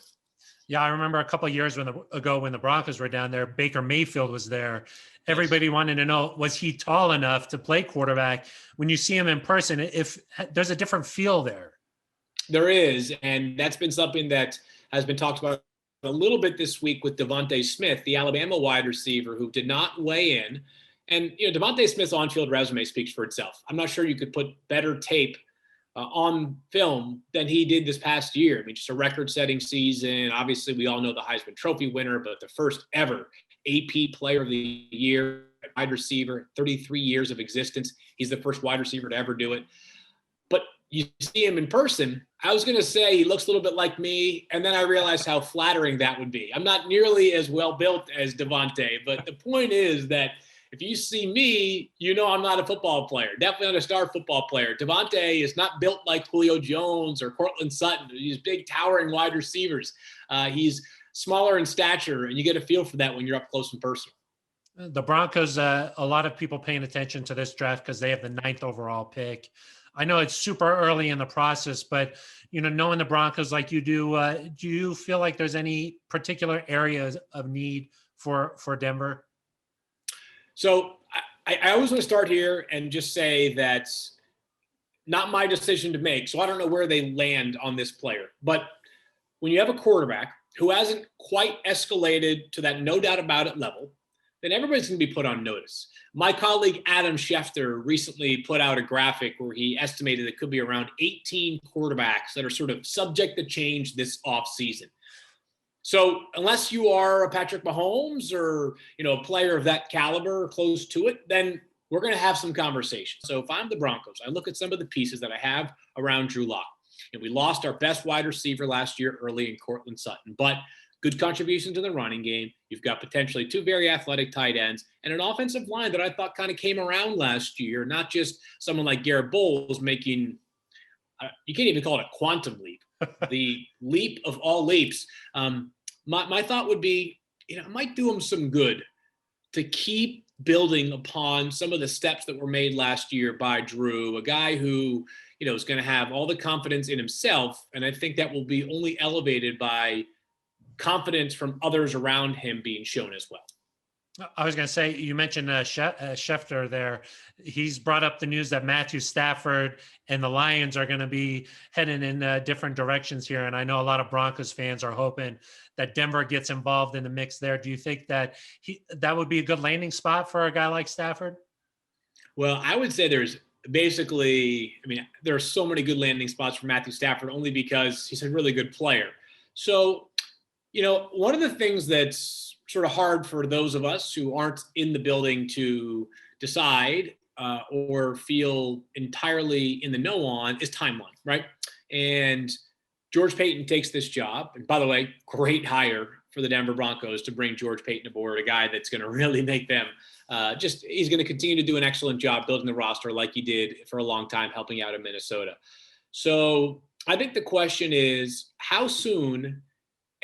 Yeah, I remember a couple of years ago when the Broncos were down there, Baker Mayfield was there. Everybody wanted to know, was he tall enough to play quarterback? When you see him in person, if there's a different feel there. There is, and that's been something that has been talked about a little bit this week with Devontae Smith, the Alabama wide receiver, who did not weigh in. And, Devontae Smith's on-field resume speaks for itself. I'm not sure you could put better tape on film than he did this past year. I mean, just a record-setting season. Obviously, we all know the Heisman Trophy winner, but the first ever AP Player of the Year wide receiver, 33 years of existence. He's the first wide receiver to ever do it. But you see him in person, I was going to say he looks a little bit like me, and then I realized how flattering that would be. I'm not nearly as well built as Devontae, but the point is that if you see me, I'm not a football player, definitely not a star football player. Devontae is not built like Julio Jones or Cortland Sutton. These big, towering wide receivers. He's smaller in stature, and you get a feel for that when you're up close and personal. The Broncos, a lot of people paying attention to this draft because they have the 9th overall pick. I know it's super early in the process, but, knowing the Broncos like you do you feel like there's any particular areas of need for Denver? So I always want to start here and just say that's not my decision to make. So I don't know where they land on this player. But when you have a quarterback who hasn't quite escalated to that no doubt about it level, then everybody's going to be put on notice. My colleague Adam Schefter recently put out a graphic where he estimated it could be around 18 quarterbacks that are sort of subject to change this offseason. So unless you are a Patrick Mahomes or, a player of that caliber or close to it, then we're going to have some conversation. So if I'm the Broncos, I look at some of the pieces that I have around Drew Lock. And we lost our best wide receiver last year early in Cortland Sutton. But good contributions in the running game. You've got potentially 2 very athletic tight ends and an offensive line that I thought kind of came around last year, not just someone like Garrett Bowles making, you can't even call it a quantum leap, the leap of all leaps. My thought would be, it might do him some good to keep building upon some of the steps that were made last year by Drew, a guy who, is going to have all the confidence in himself. And I think that will be only elevated by confidence from others around him being shown as well. I was going to say, you mentioned Schefter there. He's brought up the news that Matthew Stafford and the Lions are going to be heading in different directions here. And I know a lot of Broncos fans are hoping that Denver gets involved in the mix there. Do you think that that would be a good landing spot for a guy like Stafford? Well, I would say there are so many good landing spots for Matthew Stafford only because he's a really good player. So, one of the things that's sort of hard for those of us who aren't in the building to decide or feel entirely in the know on is timeline, right? And George Paton takes this job. And by the way, great hire for the Denver Broncos to bring George Paton aboard, a guy that's going to really make them he's going to continue to do an excellent job building the roster like he did for a long time, helping out in Minnesota. So I think the question is how soon,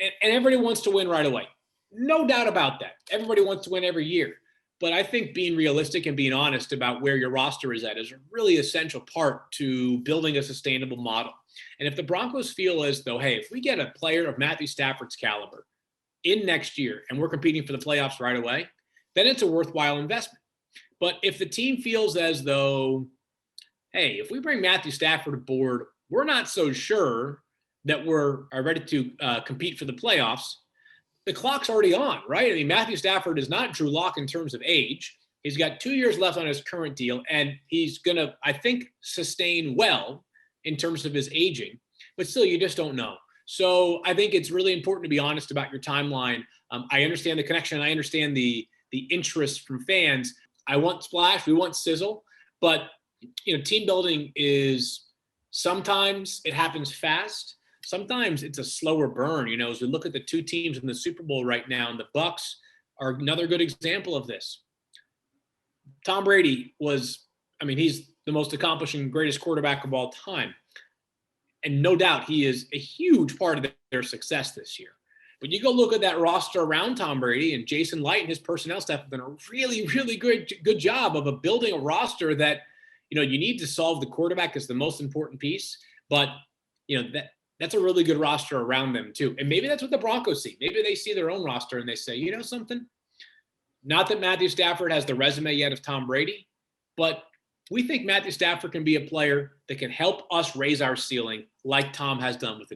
and everybody wants to win right away. No doubt about that. Everybody wants to win every year. But I think being realistic and being honest about where your roster is at is a really essential part to building a sustainable model. And if the Broncos feel as though, hey, if we get a player of Matthew Stafford's caliber in next year and we're competing for the playoffs right away, then it's a worthwhile investment. But if the team feels as though, hey, if we bring Matthew Stafford aboard, we're not so sure that we're ready to compete for the playoffs, the clock's already on, right? I mean, Matthew Stafford is not Drew Lock in terms of age. He's got 2 years left on his current deal, and he's going to, I think, sustain well in terms of his aging. But still, you just don't know. So I think it's really important to be honest about your timeline. I understand the connection. I understand the interest from fans. I want splash. We want sizzle. But, team building is sometimes it happens fast. Sometimes it's a slower burn. As we look at the 2 teams in the Super Bowl right now, and the Bucs are another good example of this. Tom Brady he's the most accomplished and greatest quarterback of all time. And no doubt he is a huge part of their success this year. But you go look at that roster around Tom Brady, and Jason Light and his personnel staff have done a really, really good job of building a roster that, you need to solve the quarterback as the most important piece. But, that's a really good roster around them too. And maybe that's what the Broncos see. Maybe they see their own roster and they say, something? Not that Matthew Stafford has the resume yet of Tom Brady, but we think Matthew Stafford can be a player that can help us raise our ceiling like Tom has done with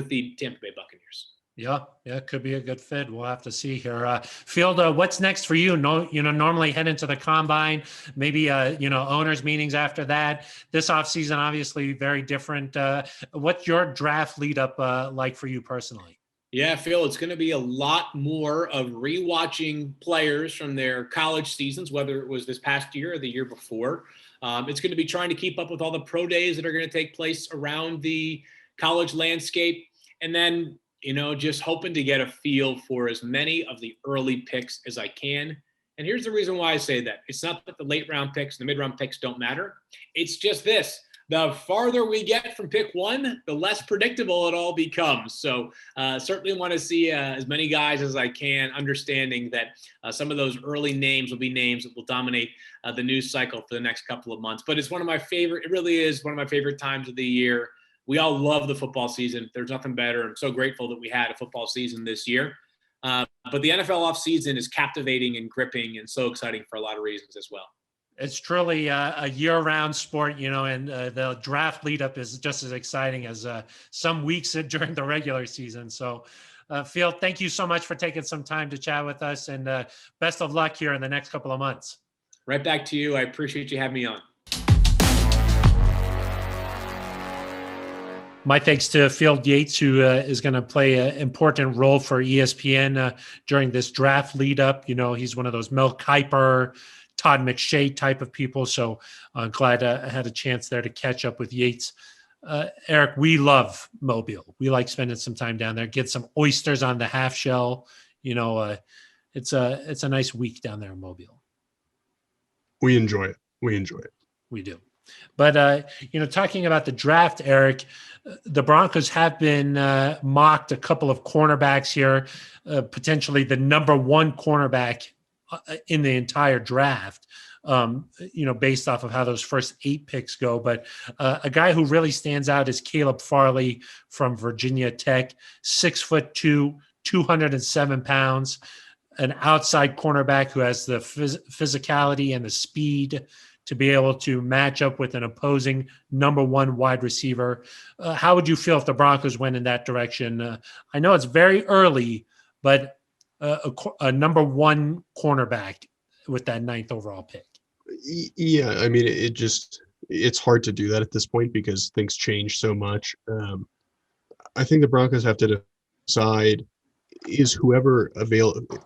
the Tampa Bay Buccaneers. Yeah, it could be a good fit. We'll have to see here. Field, what's next for you? Normally head into the combine, maybe, owners meetings after that. This offseason, obviously very different. What's your draft lead up like for you personally? Yeah, Phil, it's going to be a lot more of rewatching players from their college seasons, whether it was this past year or the year before. It's going to be trying to keep up with all the pro days that are going to take place around the college landscape. And then, just hoping to get a feel for as many of the early picks as I can. And here's the reason why I say that. It's not that the late round picks and the mid round picks don't matter. It's just this. The farther we get from pick 1, the less predictable it all becomes. So certainly want to see as many guys as I can, understanding that some of those early names will be names that will dominate the news cycle for the next couple of months. But it really is one of my favorite times of the year. We all love the football season. There's nothing better. I'm so grateful that we had a football season this year. But the NFL offseason is captivating and gripping and so exciting for a lot of reasons as well. It's truly a year-round sport, and the draft lead-up is just as exciting as some weeks during the regular season. So, Field, thank you so much for taking some time to chat with us, and best of luck here in the next couple of months. Right back to you. I appreciate you having me on. My thanks to Field Yates, who is going to play an important role for ESPN during this draft lead-up. He's one of those Mel Kiper, Todd McShay type of people. So I'm glad I had a chance there to catch up with Yates. Eric, we love Mobile. We like spending some time down there. Get some oysters on the half shell. It's a nice week down there in Mobile. We enjoy it. We do. But, talking about the draft, Eric, the Broncos have been mocked a couple of cornerbacks here, potentially the number one cornerback in the entire draft, based off of how those first 8 picks go. But a guy who really stands out is Caleb Farley from Virginia Tech, 6'2", 207 pounds, an outside cornerback who has the physicality and the speed to be able to match up with an opposing number one wide receiver. How would you feel if the Broncos went in that direction? I know it's very early, but a number one cornerback with that 9th overall pick. Yeah, I mean, it's hard to do that at this point because things change so much. I think the Broncos have to decide, is whoever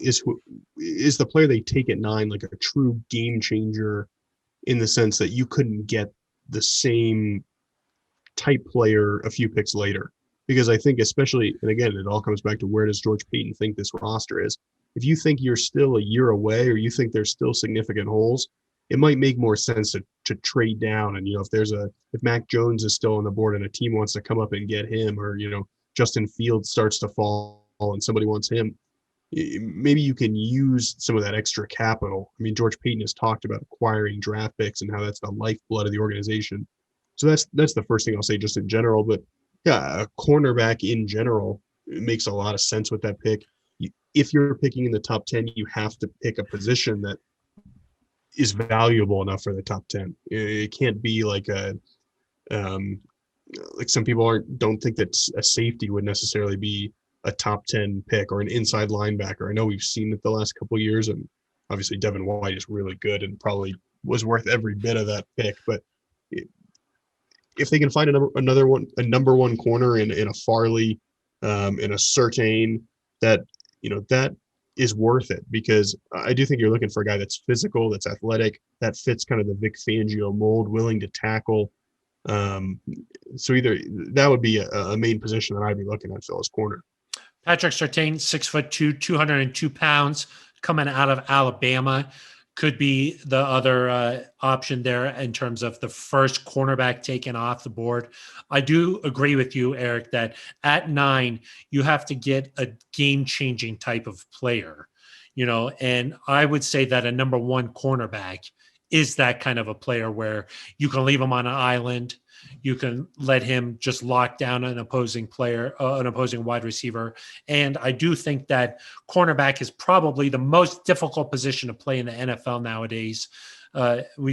is the player they take at 9 like a true game changer, in the sense that you couldn't get the same type player a few picks later. Because I think especially, and again, it all comes back to, where does George Payton think this roster is? If you think you're still a year away, or you think there's still significant holes, it might make more sense to trade down. And, if Mac Jones is still on the board and a team wants to come up and get him, or, Justin Fields starts to fall and somebody wants him, maybe you can use some of that extra capital. I mean, George Payton has talked about acquiring draft picks and how that's the lifeblood of the organization. So that's the first thing I'll say just in general. But yeah, a cornerback in general, it makes a lot of sense with that pick. If you're picking in the top 10, you have to pick a position that is valuable enough for the top 10. It can't be like like some people don't think that a safety would necessarily be a top 10 pick, or an inside linebacker. I know we've seen it the last couple of years, and obviously Devin White is really good and probably was worth every bit of that pick. But if they can find a number one corner in a Farley, in a Surtain, that is worth it, because I do think you're looking for a guy that's physical, that's athletic, that fits kind of the Vic Fangio mold, willing to tackle. So either that would be a main position that I'd be looking at, Phil, as corner. Patrick Surtain, 6'2", 202 pounds, coming out of Alabama, could be the other option there in terms of the first cornerback taken off the board. I do agree with you, Eric, that at 9, you have to get a game-changing type of player, and I would say that a number one cornerback is that kind of a player where you can leave him on an island. You can let him just lock down an opposing player, an opposing wide receiver. And I do think that cornerback is probably the most difficult position to play in the NFL nowadays. We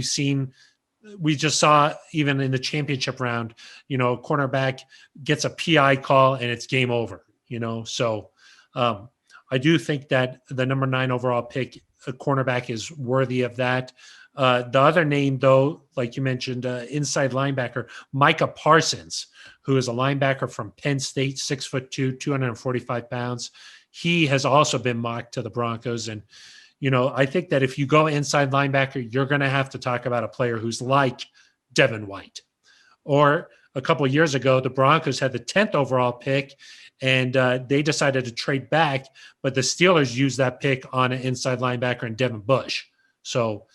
just saw even in the championship round, cornerback gets a PI call and it's game over, So I do think that the number 9 overall pick, a cornerback, is worthy of that. The other name, though, like you mentioned, inside linebacker, Micah Parsons, who is a linebacker from Penn State, 6'2", 245 pounds. He has also been mocked to the Broncos. And, I think that if you go inside linebacker, you're going to have to talk about a player who's like Devin White. Or a couple of years ago, the Broncos had the 10th overall pick, and they decided to trade back, but the Steelers used that pick on an inside linebacker in Devin Bush. So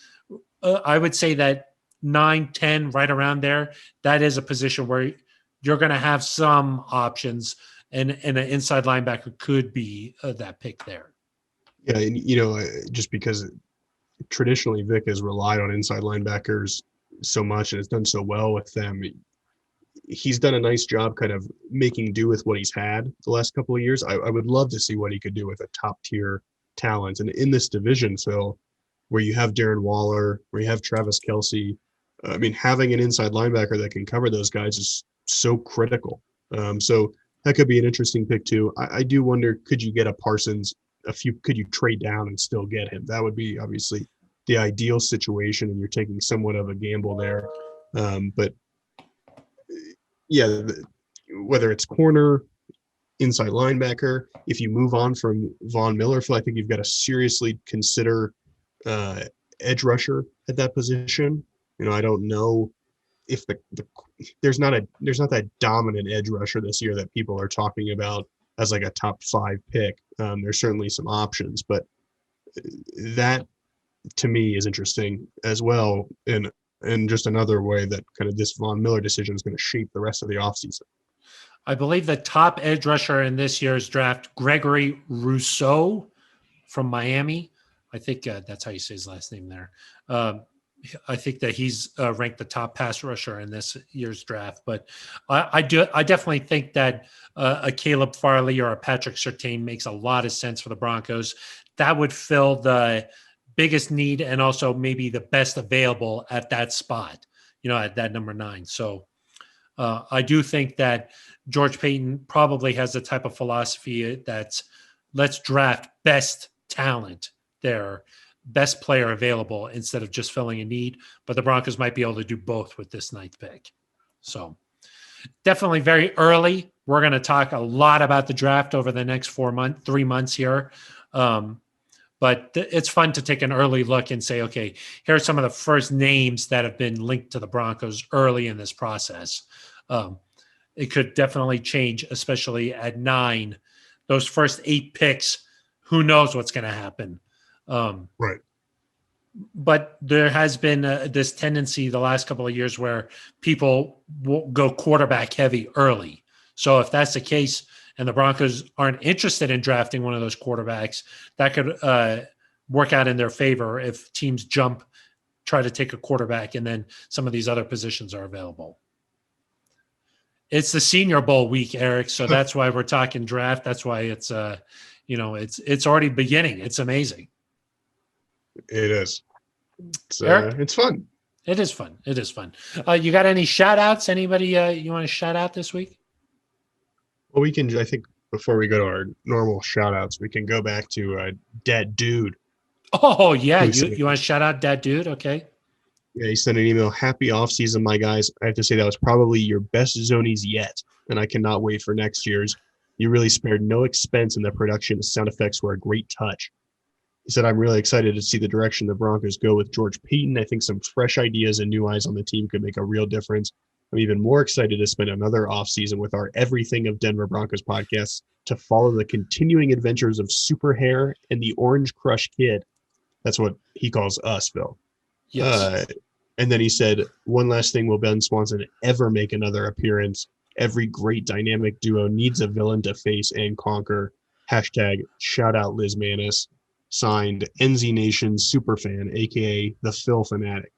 I would say that 9, 10, right around there, that is a position where you're going to have some options, and an inside linebacker could be that pick there. Yeah, and, just because traditionally Vic has relied on inside linebackers so much and has done so well with them, he's done a nice job kind of making do with what he's had the last couple of years. I would love to see what he could do with a top-tier talent. And in this division, Phil, where you have Darren Waller, where you have Travis Kelce, I mean, having an inside linebacker that can cover those guys is so critical. So that could be an interesting pick too. I do wonder, could you get a Parsons? Could you trade down and still get him? That would be obviously the ideal situation, and you're taking somewhat of a gamble there. But yeah, whether it's corner, inside linebacker, if you move on from Von Miller, Phil, I think you've got to seriously consider edge rusher at that position. I don't know if there's not that dominant edge rusher this year that people are talking about as like a top 5 pick. There's certainly some options, but that to me is interesting as well, in just another way that kind of this Von Miller decision is going to shape the rest of the offseason. I believe the top edge rusher in this year's draft, Gregory Rousseau from Miami. I think that's how you say his last name there. I think that he's ranked the top pass rusher in this year's draft. But I definitely think that a Caleb Farley or a Patrick Surtain makes a lot of sense for the Broncos. That would fill the biggest need and also maybe the best available at that spot, at that number 9. So I do think that George Paton probably has the type of philosophy that's let's draft best talent there, best player available instead of just filling a need. But the Broncos might be able to do both with this 9th pick. So definitely very early. We're going to talk a lot about the draft over the next 3 months here. But it's fun to take an early look and say, okay, here are some of the first names that have been linked to the Broncos early in this process. It could definitely change, especially at 9. Those first 8 picks, who knows what's going to happen. Right. But there has been this tendency the last couple of years where people will go quarterback heavy early. So if that's the case and the Broncos aren't interested in drafting one of those quarterbacks, that could work out in their favor if teams try to take a quarterback, and then some of these other positions are available. It's the Senior Bowl week, Eric, so that's why we're talking draft. That's why it's it's already beginning. It's amazing. It is. Eric? It's fun. It is fun. It is fun. You got any shout outs? Anybody you want to shout out this week? Well, we can, I think before we go to our normal shout outs, we can go back to Dad Dude. Oh, yeah. You want to shout out Dad Dude? Okay. Yeah, he sent an email. Happy offseason, my guys. I have to say that was probably your best Zonies yet, and I cannot wait for next year's. You really spared no expense, and the production and sound effects were a great touch. He said, I'm really excited to see the direction the Broncos go with George Paton. I think some fresh ideas and new eyes on the team could make a real difference. I'm even more excited to spend another offseason with our Everything of Denver Broncos podcast to follow the continuing adventures of Super Hair and the Orange Crush Kid. That's what he calls us, Phil. Yes. And then he said, one last thing, will Ben Swanson ever make another appearance? Every great dynamic duo needs a villain to face and conquer. Hashtag shout out Liz Manis. Signed, NZ Nation Superfan, a.k.a. the Phil Fanatic.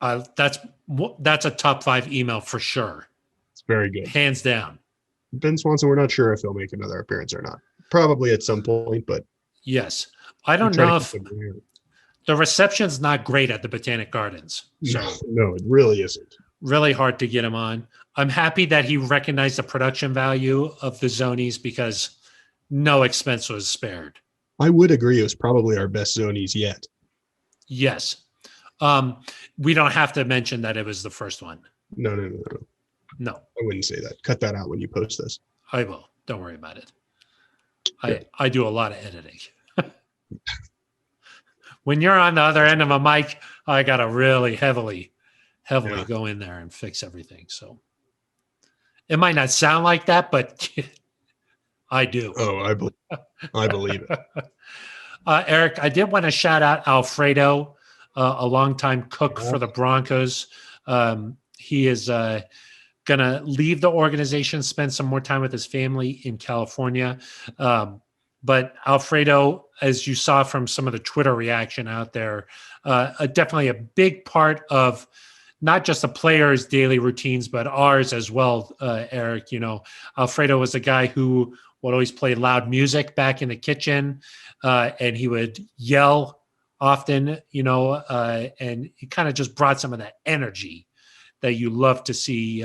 That's a top 5 email for sure. It's very good. Hands down. Ben Swanson, we're not sure if he'll make another appearance or not. Probably at some point, but... Yes. I don't know if... The reception's not great at the Botanic Gardens. So no, it really isn't. Really hard to get him on. I'm happy that he recognized the production value of the Zonies because no expense was spared. I would agree. It was probably our best Zonies yet. Yes. We don't have to mention that it was the first one. No. No. I wouldn't say that. Cut that out when you post this. I will. Don't worry about it. I do a lot of editing. When you're on the other end of a mic, I got to really heavily go in there and fix everything. So it might not sound like that, but I do. Oh, I believe it. Eric, I did want to shout out Alfredo, a longtime cook for the Broncos. He is going to leave the organization, spend some more time with his family in California. But Alfredo, as you saw from some of the Twitter reaction out there, definitely a big part of not just the players' daily routines, but ours as well, Eric. Alfredo was a guy who would always play loud music back in the kitchen, and he would yell often, and he kind of just brought some of that energy that you love to see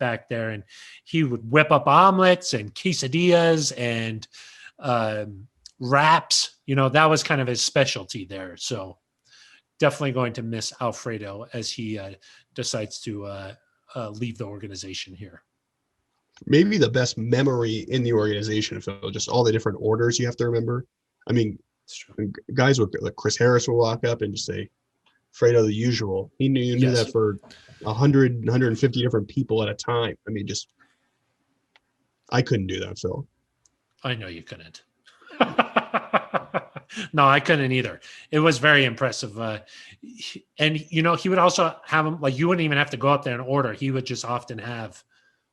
back there. And he would whip up omelets and quesadillas and wraps. That was kind of his specialty there. So definitely going to miss Alfredo as he decides to leave the organization here. Maybe the best memory in the organization, Phil, just all the different orders you have to remember. I mean, guys like Chris Harris will walk up and just say, Fredo the usual. You knew Yes. that for 100, 150 different people at a time. I mean, I couldn't do that, Phil. I know you couldn't. No, I couldn't either. It was very impressive. And, he would also have them, like, you wouldn't even have to go up there and order. He would just often have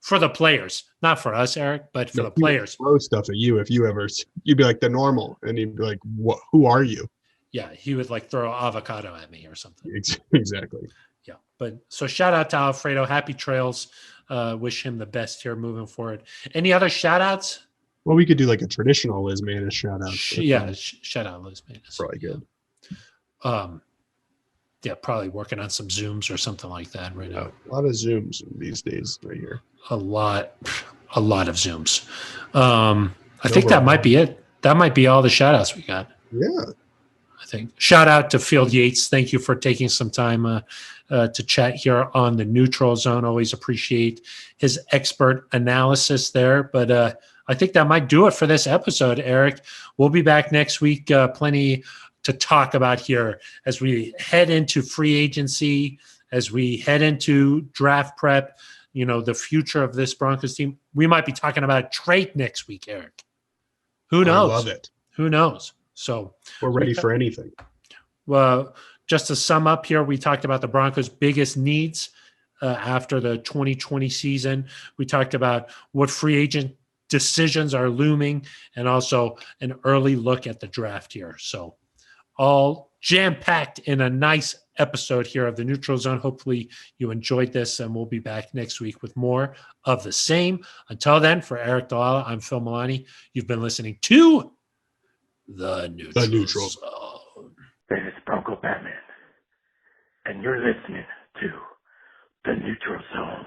for the players, not for us, Eric, but for the He would players. throw stuff at you if you'd be like the normal, and he'd be like, "What? Who are you?" Yeah, he would like throw avocado at me or something. Exactly. Yeah, but so shout out to Alfredo. Happy trails. Wish him the best here moving forward. Any other shout outs? Well, we could do like a traditional Liz Manis shout out. Shout out Liz Manis. Probably good. Yeah, probably working on some Zooms or something like that right now. A lot of Zooms these days right here. A lot of Zooms. I think that might be it. That might be all the shout outs we got. Yeah. I think. Shout out to Field Yates. Thank you for taking some time to chat here on the Neutral Zone. Always appreciate his expert analysis there. But I think that might do it for this episode, Eric. We'll be back next week. Plenty to talk about here as we head into free agency, as we head into draft prep, the future of this Broncos team. We might be talking about a trade next week, Eric. Who knows? I love it. Who knows? So we're ready for anything. Well, just to sum up here, we talked about the Broncos' biggest needs after the 2020 season. We talked about what free agent decisions are looming and also an early look at the draft here. So all jam-packed in a nice episode here of the Neutral Zone. Hopefully you enjoyed this, and we'll be back next week with more of the same. Until then, for Eric Dalala, I'm Phil Milani. You've been listening to The Neutral Zone. This is Bronco Batman, and you're listening to The Neutral Zone.